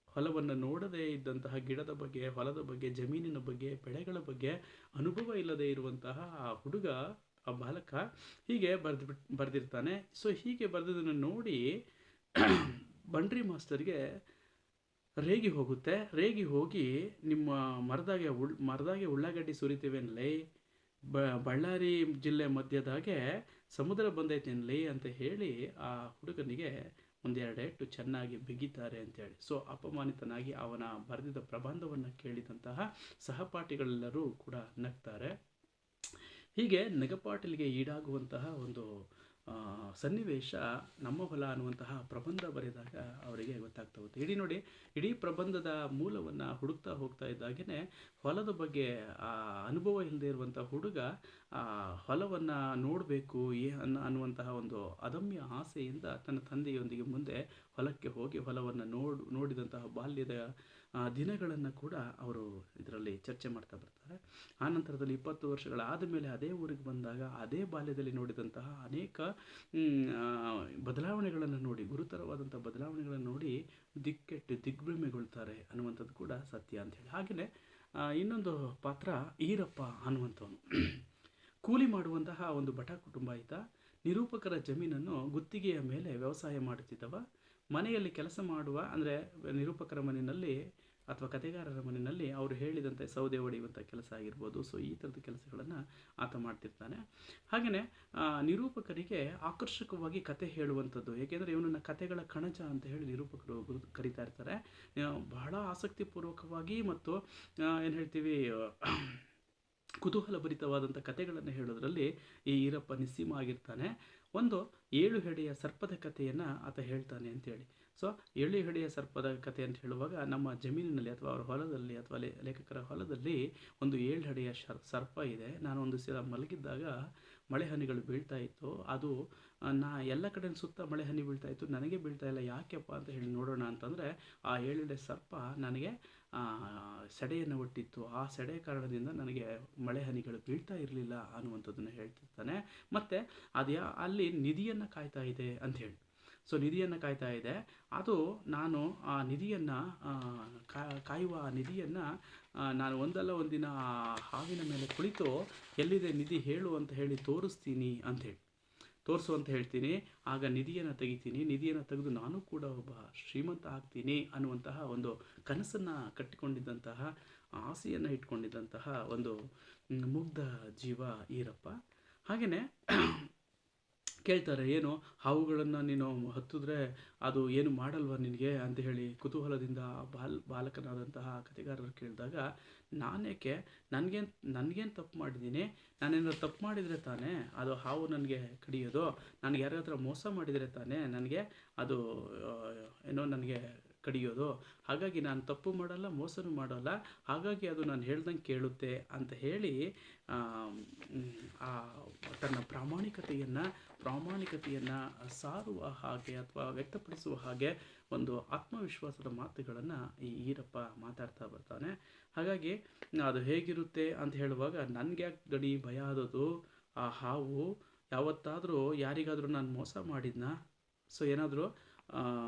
S1: ಹೊಲವನ್ನು ನೋಡದೇ ಇದ್ದಂತಹ ಗಿಡದ ಬಗ್ಗೆ, ಹೊಲದ ಬಗ್ಗೆ, ಜಮೀನಿನ ಬಗ್ಗೆ, ಬೆಳೆಗಳ ಬಗ್ಗೆ ಅನುಭವ ಇಲ್ಲದೆ ಇರುವಂತಹ ಆ ಹುಡುಗ, ಆ ಬಾಲಕ ಹೀಗೆ ಬರೆದಿರ್ತಾನೆ. ಸೊ ಹೀಗೆ ಬರೆದಿದ್ದನ್ನು ನೋಡಿ ಬಂಡ್ರಿ ಮಾಸ್ಟರ್ಗೆ ರೇಗಿ ಹೋಗುತ್ತೆ. ರೇಗಿ ಹೋಗಿ, ನಿಮ್ಮ ಮರದಾಗೆ ಉಳ್ಳಾಗಡ್ಡಿ ಸುರಿತೀವೇನ್ಲೇ, ಬಳ್ಳಾರಿ ಜಿಲ್ಲೆ ಮಧ್ಯದಾಗೆ ಸಮುದ್ರ ಬಂದೈತೇನ್ಲೇ ಅಂತ ಹೇಳಿ ಆ ಹುಡುಗನಿಗೆ ಒಂದೆರಡು ಏಟು ಚೆನ್ನಾಗಿ ಬಿಗಿತಾರೆ ಅಂತೇಳಿ. ಸೊ ಅಪಮಾನಿತನಾಗಿ ಅವನ ಬರೆದಿದ್ದ ಪ್ರಬಂಧವನ್ನು ಕೇಳಿದಂತಹ ಸಹಪಾಠಿಗಳೆಲ್ಲರೂ ಕೂಡ ನಗ್ತಾರೆ. ಹೀಗೆ ನಗಪಾಟಲಿಗೆ ಈಡಾಗುವಂತಹ ಒಂದು ಸನ್ನಿವೇಶ ನಮ್ಮ ಹೊಲ ಅನ್ನುವಂತಹ ಪ್ರಬಂಧ ಬರೆದಾಗ ಅವರಿಗೆ ಗೊತ್ತಾಗ್ತಾ ಹೋಗುತ್ತೆ. ಇಡೀ ಪ್ರಬಂಧದ ಮೂಲವನ್ನು ಹುಡುಕ್ತಾ ಹೋಗ್ತಾ ಇದ್ದಾಗೇ ಹೊಲದ ಬಗ್ಗೆ ಅನುಭವ ಇಲ್ಲದೆ ಇರುವಂಥ ಹುಡುಗ ಹೊಲವನ್ನು ನೋಡಬೇಕು ಅನ್ನುವಂತಹ ಒಂದು ಅದಮ್ಯ ಆಸೆಯಿಂದ ತನ್ನ ತಂದೆಯೊಂದಿಗೆ ಮುಂದೆ ಹೊಲಕ್ಕೆ ಹೋಗಿ ಹೊಲವನ್ನು ನೋಡಿದಂತಹ ಬಾಲ್ಯದ ದಿನಗಳನ್ನು ಕೂಡ ಅವರು ಇದರಲ್ಲಿ ಚರ್ಚೆ ಮಾಡ್ತಾ ಬರ್ತಾರೆ. ಆ ನಂತರದಲ್ಲಿ 20 ವರ್ಷಗಳಾದ ಮೇಲೆ ಅದೇ ಊರಿಗೆ ಬಂದಾಗ ಅದೇ ಬಾಲ್ಯದಲ್ಲಿ ನೋಡಿದಂತಹ ಅನೇಕ ಬದಲಾವಣೆಗಳನ್ನು ನೋಡಿ, ಗುರುತರವಾದಂಥ ಬದಲಾವಣೆಗಳನ್ನು ನೋಡಿ ದಿಕ್ಕೆಟ್ಟು ದಿಗ್ಭ್ರಮೆಗೊಳ್ತಾರೆ ಅನ್ನುವಂಥದ್ದು ಕೂಡ ಸತ್ಯ ಅಂಥೇಳಿ. ಹಾಗೆಯೇ ಇನ್ನೊಂದು ಪಾತ್ರ ಈರಪ್ಪ ಅನ್ನುವಂಥವನು. ಕೂಲಿ ಮಾಡುವಂತಹ ಒಂದು ಬಡ ಕುಟುಂಬ ಈತ. ನಿರೂಪಕರ ಜಮೀನನ್ನು ಗುತ್ತಿಗೆಯ ಮೇಲೆ ವ್ಯವಸಾಯ ಮಾಡುತ್ತಿದ್ದವ. ಮನೆಯಲ್ಲಿ ಕೆಲಸ ಮಾಡುವ, ಅಂದರೆ ನಿರೂಪಕರ ಮನೆಯಲ್ಲಿ ಅಥವಾ ಕತೆಗಾರರ ಮನೆಯಲ್ಲಿ ಅವರು ಹೇಳಿದಂತೆ ಸೌದೆ ಹೊಡೆಯುವಂಥ ಕೆಲಸ ಆಗಿರ್ಬೋದು. ಸೊ ಈ ಥರದ ಕೆಲಸಗಳನ್ನು ಆತ ಮಾಡ್ತಿರ್ತಾನೆ. ಹಾಗೆಯೇ ನಿರೂಪಕರಿಗೆ ಆಕರ್ಷಕವಾಗಿ ಕತೆ ಹೇಳುವಂಥದ್ದು, ಏಕೆಂದರೆ ಇವನನ್ನು ಕತೆಗಳ ಕಣಜ ಅಂತ ಹೇಳಿ ನಿರೂಪಕರು ಕರೀತಾ ಇರ್ತಾರೆ. ಬಹಳ ಆಸಕ್ತಿಪೂರ್ವಕವಾಗಿ ಮತ್ತು ಏನು ಹೇಳ್ತೀವಿ, ಕುತೂಹಲಭರಿತವಾದಂಥ ಕತೆಗಳನ್ನು ಹೇಳೋದ್ರಲ್ಲಿ ಈ ಈರಪ್ಪ ನಿಸ್ಸೀಮ ಆಗಿರ್ತಾನೆ. ಒಂದು 7 ಹೆಡೆಯ ಸರ್ಪದ ಕಥೆಯನ್ನು ಆತ ಹೇಳ್ತಾನೆ ಅಂತೇಳಿ. ಸೊ 7 ಹೆಡೆಯ ಸರ್ಪದ ಕಥೆ ಅಂತ ಹೇಳುವಾಗ ನಮ್ಮ ಜಮೀನಿನಲ್ಲಿ ಅಥವಾ ಅವರ ಹೊಲದಲ್ಲಿ ಅಥವಾ ಲೇಖಕರ ಹೊಲದಲ್ಲಿ ಒಂದು 7 ಹೆಡೆಯ ಸರ್ಪ ಇದೆ. ನಾನು ಒಂದು ಸಲ ಮಲಗಿದ್ದಾಗ ಮಳೆ ಹನಿಗಳು ಬೀಳ್ತಾ ಇತ್ತು. ಅದು ಎಲ್ಲ ಕಡೆ ಸುತ್ತ ಮಳೆ ಹನಿ ಬೀಳ್ತಾ ಇತ್ತು, ನನಗೆ ಬೀಳ್ತಾ ಇಲ್ಲ, ಯಾಕೆಪ್ಪ ಅಂತ ಹೇಳಿ ನೋಡೋಣ ಅಂತಂದರೆ ಆ 7 ಹೆಡೆ ಸರ್ಪ ನನಗೆ ಸೆಡೆಯನ್ನು ಒಟ್ಟಿತ್ತು. ಆ ಸೆಡೆ ಕಾರಣದಿಂದ ನನಗೆ ಮಳೆ ಹನಿಗಳು ಬೀಳ್ತಾ ಇರಲಿಲ್ಲ ಅನ್ನುವಂಥದ್ದನ್ನು ಹೇಳ್ತಿರ್ತಾನೆ. ಮತ್ತು ಅಲ್ಲಿ ನಿಧಿಯನ್ನು ಕಾಯ್ತಾ ಇದೆ ಅಂಥೇಳಿ. ಸೊ ನಿಧಿಯನ್ನು ಕಾಯ್ತಾ ಇದೆ. ಅದು ನಾನು ಆ ನಿಧಿಯನ್ನು ಕಾಯುವ ಆ ನಿಧಿಯನ್ನು ನಾನು ಒಂದಲ್ಲ ಒಂದಿನ ಆ ಹಾವಿನ ಮೇಲೆ ಕುಳಿತು ಎಲ್ಲಿದೆ ನಿಧಿ ಹೇಳು ಅಂತ ಹೇಳಿ ತೋರಿಸ್ತೀನಿ ಅಂಥೇಳಿ, ತೋರಿಸು ಅಂತ ಹೇಳ್ತೀನಿ. ಆಗ ನಿಧಿಯನ್ನು ತೆಗಿತೀನಿ, ನಿಧಿಯನ್ನು ತೆಗೆದು ನಾನು ಕೂಡ ಒಬ್ಬ ಶ್ರೀಮಂತ ಆಗ್ತೀನಿ ಅನ್ನುವಂತಹ ಒಂದು ಕನಸನ್ನು ಕಟ್ಟಿಕೊಂಡಿದ್ದಂತಹ, ಆಸೆಯನ್ನು ಇಟ್ಕೊಂಡಿದ್ದಂತಹ ಒಂದು ಮುಗ್ಧ ಜೀವ ಈರಪ್ಪ. ಹಾಗೆಯೇ ಕೇಳ್ತಾರೆ, ಏನು ಹಾವುಗಳನ್ನು ನೀನು ಹತ್ತಿದ್ರೆ ಅದು ಏನು ಮಾಡಲ್ವ ನಿನಗೆ ಅಂತ ಹೇಳಿ ಕುತೂಹಲದಿಂದ ಬಾಲಕನಾದಂತಹ ಕಥೆಗಾರರು ಕೇಳಿದಾಗ, ನಾನೇಕೆ, ನನಗೇನು ತಪ್ಪು ಮಾಡಿದ್ದೀನಿ, ನಾನೇನಾದ್ರು ತಪ್ಪು ಮಾಡಿದರೆ ತಾನೇ ಅದು ಹಾವು ನನಗೆ ಕಡಿಯೋದು, ನನಗೆ ಯಾರ ಮೋಸ ಮಾಡಿದರೆ ತಾನೇ ನನಗೆ ಅದು ನನಗೆ ಕಡಿಯೋದು. ಹಾಗಾಗಿ ನಾನು ತಪ್ಪು ಮಾಡಲ್ಲ, ಮೋಸನೂ ಮಾಡೋಲ್ಲ, ಹಾಗಾಗಿ ಅದು ನಾನು ಹೇಳ್ದಂಗೆ ಕೇಳುತ್ತೆ ಅಂತ ಹೇಳಿ ತನ್ನ ಪ್ರಾಮಾಣಿಕತೆಯನ್ನು ಸಾರುವ ಹಾಗೆ ಅಥವಾ ವ್ಯಕ್ತಪಡಿಸುವ ಹಾಗೆ ಒಂದು ಆತ್ಮವಿಶ್ವಾಸದ ಮಾತುಗಳನ್ನು ಈ ಈರಪ್ಪ ಮಾತಾಡ್ತಾ ಬರ್ತಾನೆ. ಹಾಗಾಗಿ ಅದು ಹೇಗಿರುತ್ತೆ ಅಂತ ಹೇಳುವಾಗ, ನನಗೆ ಯಾಕೆ ಗಡಿ ಭಯ ಆದದ್ದು, ಆ ಹಾವು ಯಾವತ್ತಾದರೂ ಯಾರಿಗಾದರೂ ನಾನು ಮೋಸ ಮಾಡಿದ್ನಾ, ಸೊ ಏನಾದರೂ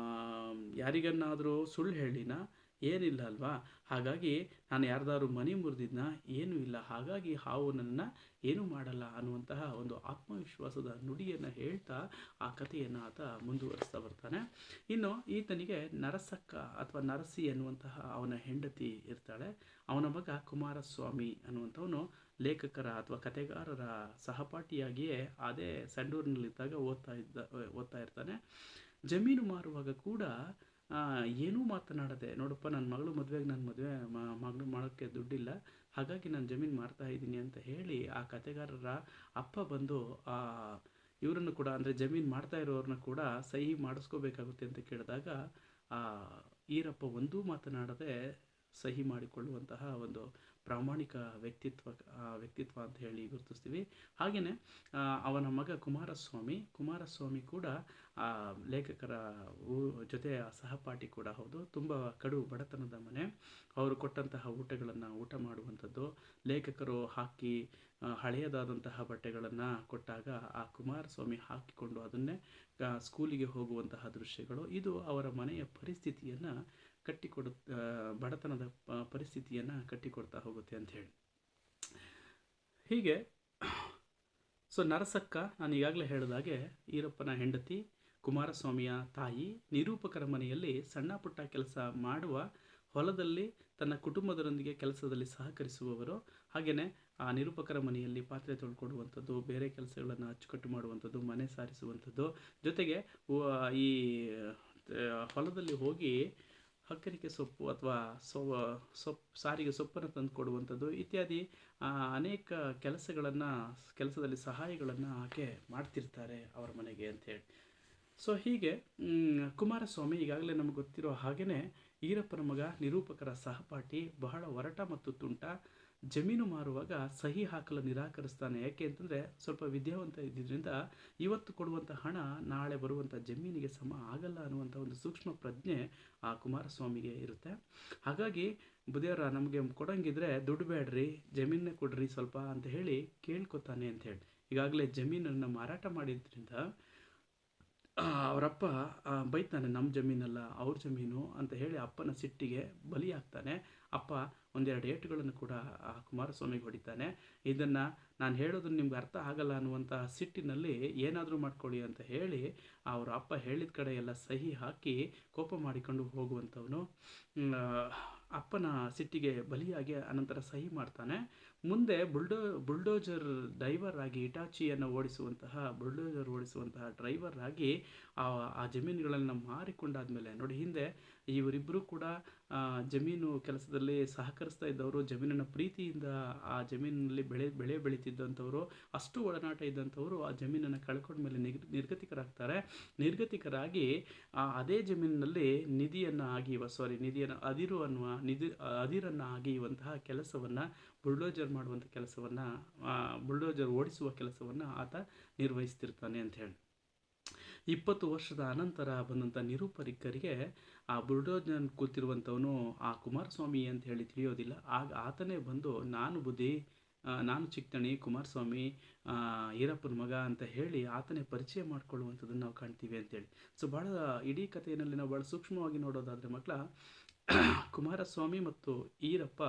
S1: ಯಾರಿಗನ್ನಾದರೂ ಸುಳ್ಳು ಹೇಳಿನ, ಏನಿಲ್ಲ ಅಲ್ವಾ, ಹಾಗಾಗಿ ನಾನು ಯಾರ್ದಾದ್ರು ಮನೆ ಮುರಿದಿದ್ನ, ಏನೂ ಇಲ್ಲ, ಹಾಗಾಗಿ ಹಾವು ನನ್ನನ್ನು ಏನೂ ಮಾಡಲ್ಲ ಅನ್ನುವಂತಹ ಒಂದು ಆತ್ಮವಿಶ್ವಾಸದ ನುಡಿಯನ್ನು ಹೇಳ್ತಾ ಆ ಕಥೆಯನ್ನು ಆತ ಮುಂದುವರಿಸ್ತಾ ಬರ್ತಾನೆ. ಇನ್ನು ಈತನಿಗೆ ನರಸಕ್ಕ ಅಥವಾ ನರಸಿ ಅನ್ನುವಂತಹ ಅವನ ಹೆಂಡತಿ ಇರ್ತಾಳೆ. ಅವನ ಮಗ ಕುಮಾರಸ್ವಾಮಿ ಅನ್ನುವಂಥವನು ಲೇಖಕರ ಅಥವಾ ಕಥೆಗಾರರ ಸಹಪಾಠಿಯಾಗಿಯೇ ಅದೇ ಸಂಡೂರಿನಲ್ಲಿದ್ದಾಗ ಓದ್ತಾ ಇರ್ತಾನೆ. ಜಮೀನು ಮಾರುವಾಗ ಕೂಡ ಏನೂ ಮಾತನಾಡದೆ, ನೋಡಪ್ಪ ನನ್ನ ಮಗಳು ಮದುವೆಗೆ ನನ್ನ ಮಗಳು ಮಾಡೋಕ್ಕೆ ದುಡ್ಡಿಲ್ಲ, ಹಾಗಾಗಿ ನಾನು ಜಮೀನು ಮಾರ್ತಾ ಇದ್ದೀನಿ ಅಂತ ಹೇಳಿ ಆ ಕಥೆಗಾರರ ಅಪ್ಪ ಬಂದು ಇವರನ್ನು ಕೂಡ, ಅಂದರೆ ಜಮೀನು ಮಾಡ್ತಾ ಇರೋರನ್ನ ಕೂಡ ಸಹಿ ಮಾಡಿಸ್ಕೋಬೇಕಾಗುತ್ತೆ ಅಂತ ಕೇಳಿದಾಗ ಈರಪ್ಪ ಒಂದೂ ಮಾತನಾಡದೆ ಸಹಿ ಮಾಡಿಕೊಳ್ಳುವಂತಹ ಒಂದು ಪ್ರಾಮಾಣಿಕ ವ್ಯಕ್ತಿತ್ವ ಅಂತ ಹೇಳಿ ಗುರುತಿಸ್ತೀವಿ. ಹಾಗೆಯೇ ಅವನ ಮಗ ಕುಮಾರಸ್ವಾಮಿ ಕೂಡ ಲೇಖಕರ ಜೊತೆ ಸಹಪಾಠಿ ಕೂಡ ಹೌದು. ತುಂಬ ಕಡು ಬಡತನದ ಮನೆ. ಅವರು ಕೊಟ್ಟಂತಹ ಊಟ ಮಾಡುವಂಥದ್ದು, ಲೇಖಕರು ಹಾಕಿ ಹಳೆಯದಾದಂತಹ ಬಟ್ಟೆಗಳನ್ನು ಕೊಟ್ಟಾಗ ಆ ಕುಮಾರಸ್ವಾಮಿ ಹಾಕಿಕೊಂಡು ಅದನ್ನೇ ಸ್ಕೂಲಿಗೆ ಹೋಗುವಂತಹ ದೃಶ್ಯಗಳು, ಇದು ಅವರ ಮನೆಯ ಪರಿಸ್ಥಿತಿಯನ್ನು ಬಡತನದ ಪರಿಸ್ಥಿತಿಯನ್ನು ಕಟ್ಟಿಕೊಡ್ತಾ ಹೋಗುತ್ತೆ ಅಂತ ಹೇಳಿ. ಹೀಗೆ ನರಸಕ್ಕ, ನಾನು ಈಗಾಗಲೇ ಹೇಳಿದಾಗೆ, ಈರಪ್ಪನ ಹೆಂಡತಿ, ಕುಮಾರಸ್ವಾಮಿಯ ತಾಯಿ, ನಿರೂಪಕರ ಮನೆಯಲ್ಲಿ ಸಣ್ಣ ಪುಟ್ಟ ಕೆಲಸ ಮಾಡುವ, ಹೊಲದಲ್ಲಿ ತನ್ನ ಕುಟುಂಬದರೊಂದಿಗೆ ಕೆಲಸದಲ್ಲಿ ಸಹಕರಿಸುವವರು, ಹಾಗೆಯೇ ಆ ನಿರೂಪಕರ ಮನೆಯಲ್ಲಿ ಪಾತ್ರೆ ತೊಳ್ಕೊಡುವಂಥದ್ದು, ಬೇರೆ ಕೆಲಸಗಳನ್ನು ಅಚ್ಚುಕಟ್ಟು ಮಾಡುವಂಥದ್ದು, ಮನೆ ಸಾರಿಸುವಂಥದ್ದು, ಜೊತೆಗೆ ಈ ಹೊಲದಲ್ಲಿ ಹೋಗಿ ಹಕ್ಕರಿಕೆ ಸೊಪ್ಪು ಅಥವಾ ಸಾರಿಗೆ ಸೊಪ್ಪನ್ನು ತಂದು ಕೊಡುವಂಥದ್ದು ಇತ್ಯಾದಿ ಅನೇಕ ಕೆಲಸದಲ್ಲಿ ಸಹಾಯಗಳನ್ನು ಆಕೆ ಮಾಡ್ತಿರ್ತಾರೆ ಅವರ ಮನೆಗೆ ಅಂಥೇಳಿ. ಹೀಗೆ ಕುಮಾರಸ್ವಾಮಿ ಈಗಾಗಲೇ ನಮಗೆ ಗೊತ್ತಿರೋ ಹಾಗೆಯೇ ಈರಪ್ಪನ ಮಗ, ನಿರೂಪಕರ ಸಹಪಾಠಿ, ಬಹಳ ಒರಟ ಮತ್ತು ತುಂಟ. ಜಮೀನು ಮಾರುವಾಗ ಸಹಿ ಹಾಕಲು ನಿರಾಕರಿಸ್ತಾನೆ. ಯಾಕೆ ಅಂತಂದರೆ ಸ್ವಲ್ಪ ವಿದ್ಯಾವಂತ ಇದ್ದಿದ್ದರಿಂದ ಇವತ್ತು ಕೊಡುವಂಥ ಹಣ ನಾಳೆ ಬರುವಂಥ ಜಮೀನಿಗೆ ಸಮ ಆಗಲ್ಲ ಅನ್ನುವಂಥ ಒಂದು ಸೂಕ್ಷ್ಮ ಪ್ರಜ್ಞೆ ಆ ಕುಮಾರಸ್ವಾಮಿಗೆ ಇರುತ್ತೆ. ಹಾಗಾಗಿ ಬುದ್ಧಿಯವರ ನಮಗೆ ಕೊಡಂಗಿದ್ರೆ ದುಡ್ಡು ಬೇಡ್ರಿ, ಜಮೀನೇ ಕೊಡ್ರಿ ಸ್ವಲ್ಪ ಅಂತ ಹೇಳಿ ಕೇಳ್ಕೊತಾನೆ ಅಂಥೇಳಿ. ಈಗಾಗಲೇ ಜಮೀನನ್ನು ಮಾರಾಟ ಮಾಡಿದ್ರಿಂದ ಅವರಪ್ಪ ಬೈತಾನೆ, ನಮ್ಮ ಜಮೀನಲ್ಲ ಅವ್ರ ಜಮೀನು ಅಂತ ಹೇಳಿ ಅಪ್ಪನ ಸಿಟ್ಟಿಗೆ ಬಲಿಯಾಗ್ತಾನೆ. ಅಪ್ಪ ಒಂದೆರಡು ಏಟುಗಳನ್ನು ಕೂಡ ಆ ಕುಮಾರಸ್ವಾಮಿಗೆ ಹೊಡಿತಾನೆ. ಇದನ್ನು ನಾನು ಹೇಳೋದು ನಿಮ್ಗೆ ಅರ್ಥ ಆಗಲ್ಲ ಅನ್ನುವಂಥ ಸಿಟ್ಟಿನಲ್ಲಿ ಏನಾದರೂ ಮಾಡ್ಕೊಳ್ಳಿ ಅಂತ ಹೇಳಿ ಅವರ ಅಪ್ಪ ಹೇಳಿದ ಕಡೆ ಎಲ್ಲ ಸಹಿ ಹಾಕಿ ಕೋಪ ಮಾಡಿಕೊಂಡು ಹೋಗುವಂಥವನು. ಅಪ್ಪನ ಸಿಟ್ಟಿಗೆ ಬಲಿಯಾಗಿ ಅನಂತರ ಸಹಿ ಮಾಡ್ತಾನೆ. ಮುಂದೆ ಬುಲ್ಡೋಜರ್ ಡ್ರೈವರ್ ಆಗಿ, ಇಟಾಚಿಯನ್ನು ಬುಲ್ಡೋಜರ್ ಓಡಿಸುವಂತಹ ಡ್ರೈವರ್ ಆಗಿ ಆ ಜಮೀನುಗಳನ್ನು ಮಾರಿಕೊಂಡಾದ್ಮೇಲೆ ನೋಡಿ, ಹಿಂದೆ ಇವರಿಬ್ಬರು ಕೂಡ ಜಮೀನು ಕೆಲಸದಲ್ಲಿ ಸಹಕರಿಸ್ತಾ ಇದ್ದವರು, ಜಮೀನಿನ ಪ್ರೀತಿಯಿಂದ ಆ ಜಮೀನಿನಲ್ಲಿ ಬೆಳೆ ಬೆಳೀತಿದ್ದಂಥವರು, ಅಷ್ಟು ಒಡನಾಟ ಇದ್ದಂಥವರು ಆ ಜಮೀನನ್ನು ಕಳ್ಕೊಂಡ್ಮೇಲೆ ನಿರ್ಗತಿಕರಾಗ್ತಾರೆ. ನಿರ್ಗತಿಕರಾಗಿ ಅದೇ ಜಮೀನಿನಲ್ಲಿ ಅದಿರನ್ನು ಅಗೆಯುವಂತಹ ಕೆಲಸವನ್ನು, ಬುಲ್ಡೋಜರ್ ಓಡಿಸುವ ಕೆಲಸವನ್ನು ಆತ ನಿರ್ವಹಿಸ್ತಿರ್ತಾನೆ ಅಂತ ಹೇಳಿ. 20 ವರ್ಷದ ಅನಂತರ ಬಂದಂಥ ನಿರೂಪಕರಿಗೆ ಆ ಬುಲ್ಡೋಜರ್ ಕೂತಿರುವಂಥವನು ಆ ಕುಮಾರಸ್ವಾಮಿ ಅಂತ ಹೇಳಿ ತಿಳಿಯೋದಿಲ್ಲ. ಆಗ ಆತನೇ ಬಂದು, ನಾನು ಚಿಕ್ಕಣಿ ಕುಮಾರಸ್ವಾಮಿ, ಈರಪ್ಪನ ಮಗ ಅಂತ ಹೇಳಿ ಆತನೇ ಪರಿಚಯ ಮಾಡಿಕೊಳ್ಳುವಂಥದ್ದನ್ನು ನಾವು ಕಾಣ್ತೀವಿ ಅಂತೇಳಿ. ಭಾಳ ಇಡೀ ಕಥೆಯಲ್ಲಿ ನಾವು ಭಾಳ ಸೂಕ್ಷ್ಮವಾಗಿ ನೋಡೋದಾದರೆ ಮಕ್ಕಳ, ಕುಮಾರಸ್ವಾಮಿ ಮತ್ತು ಈರಪ್ಪ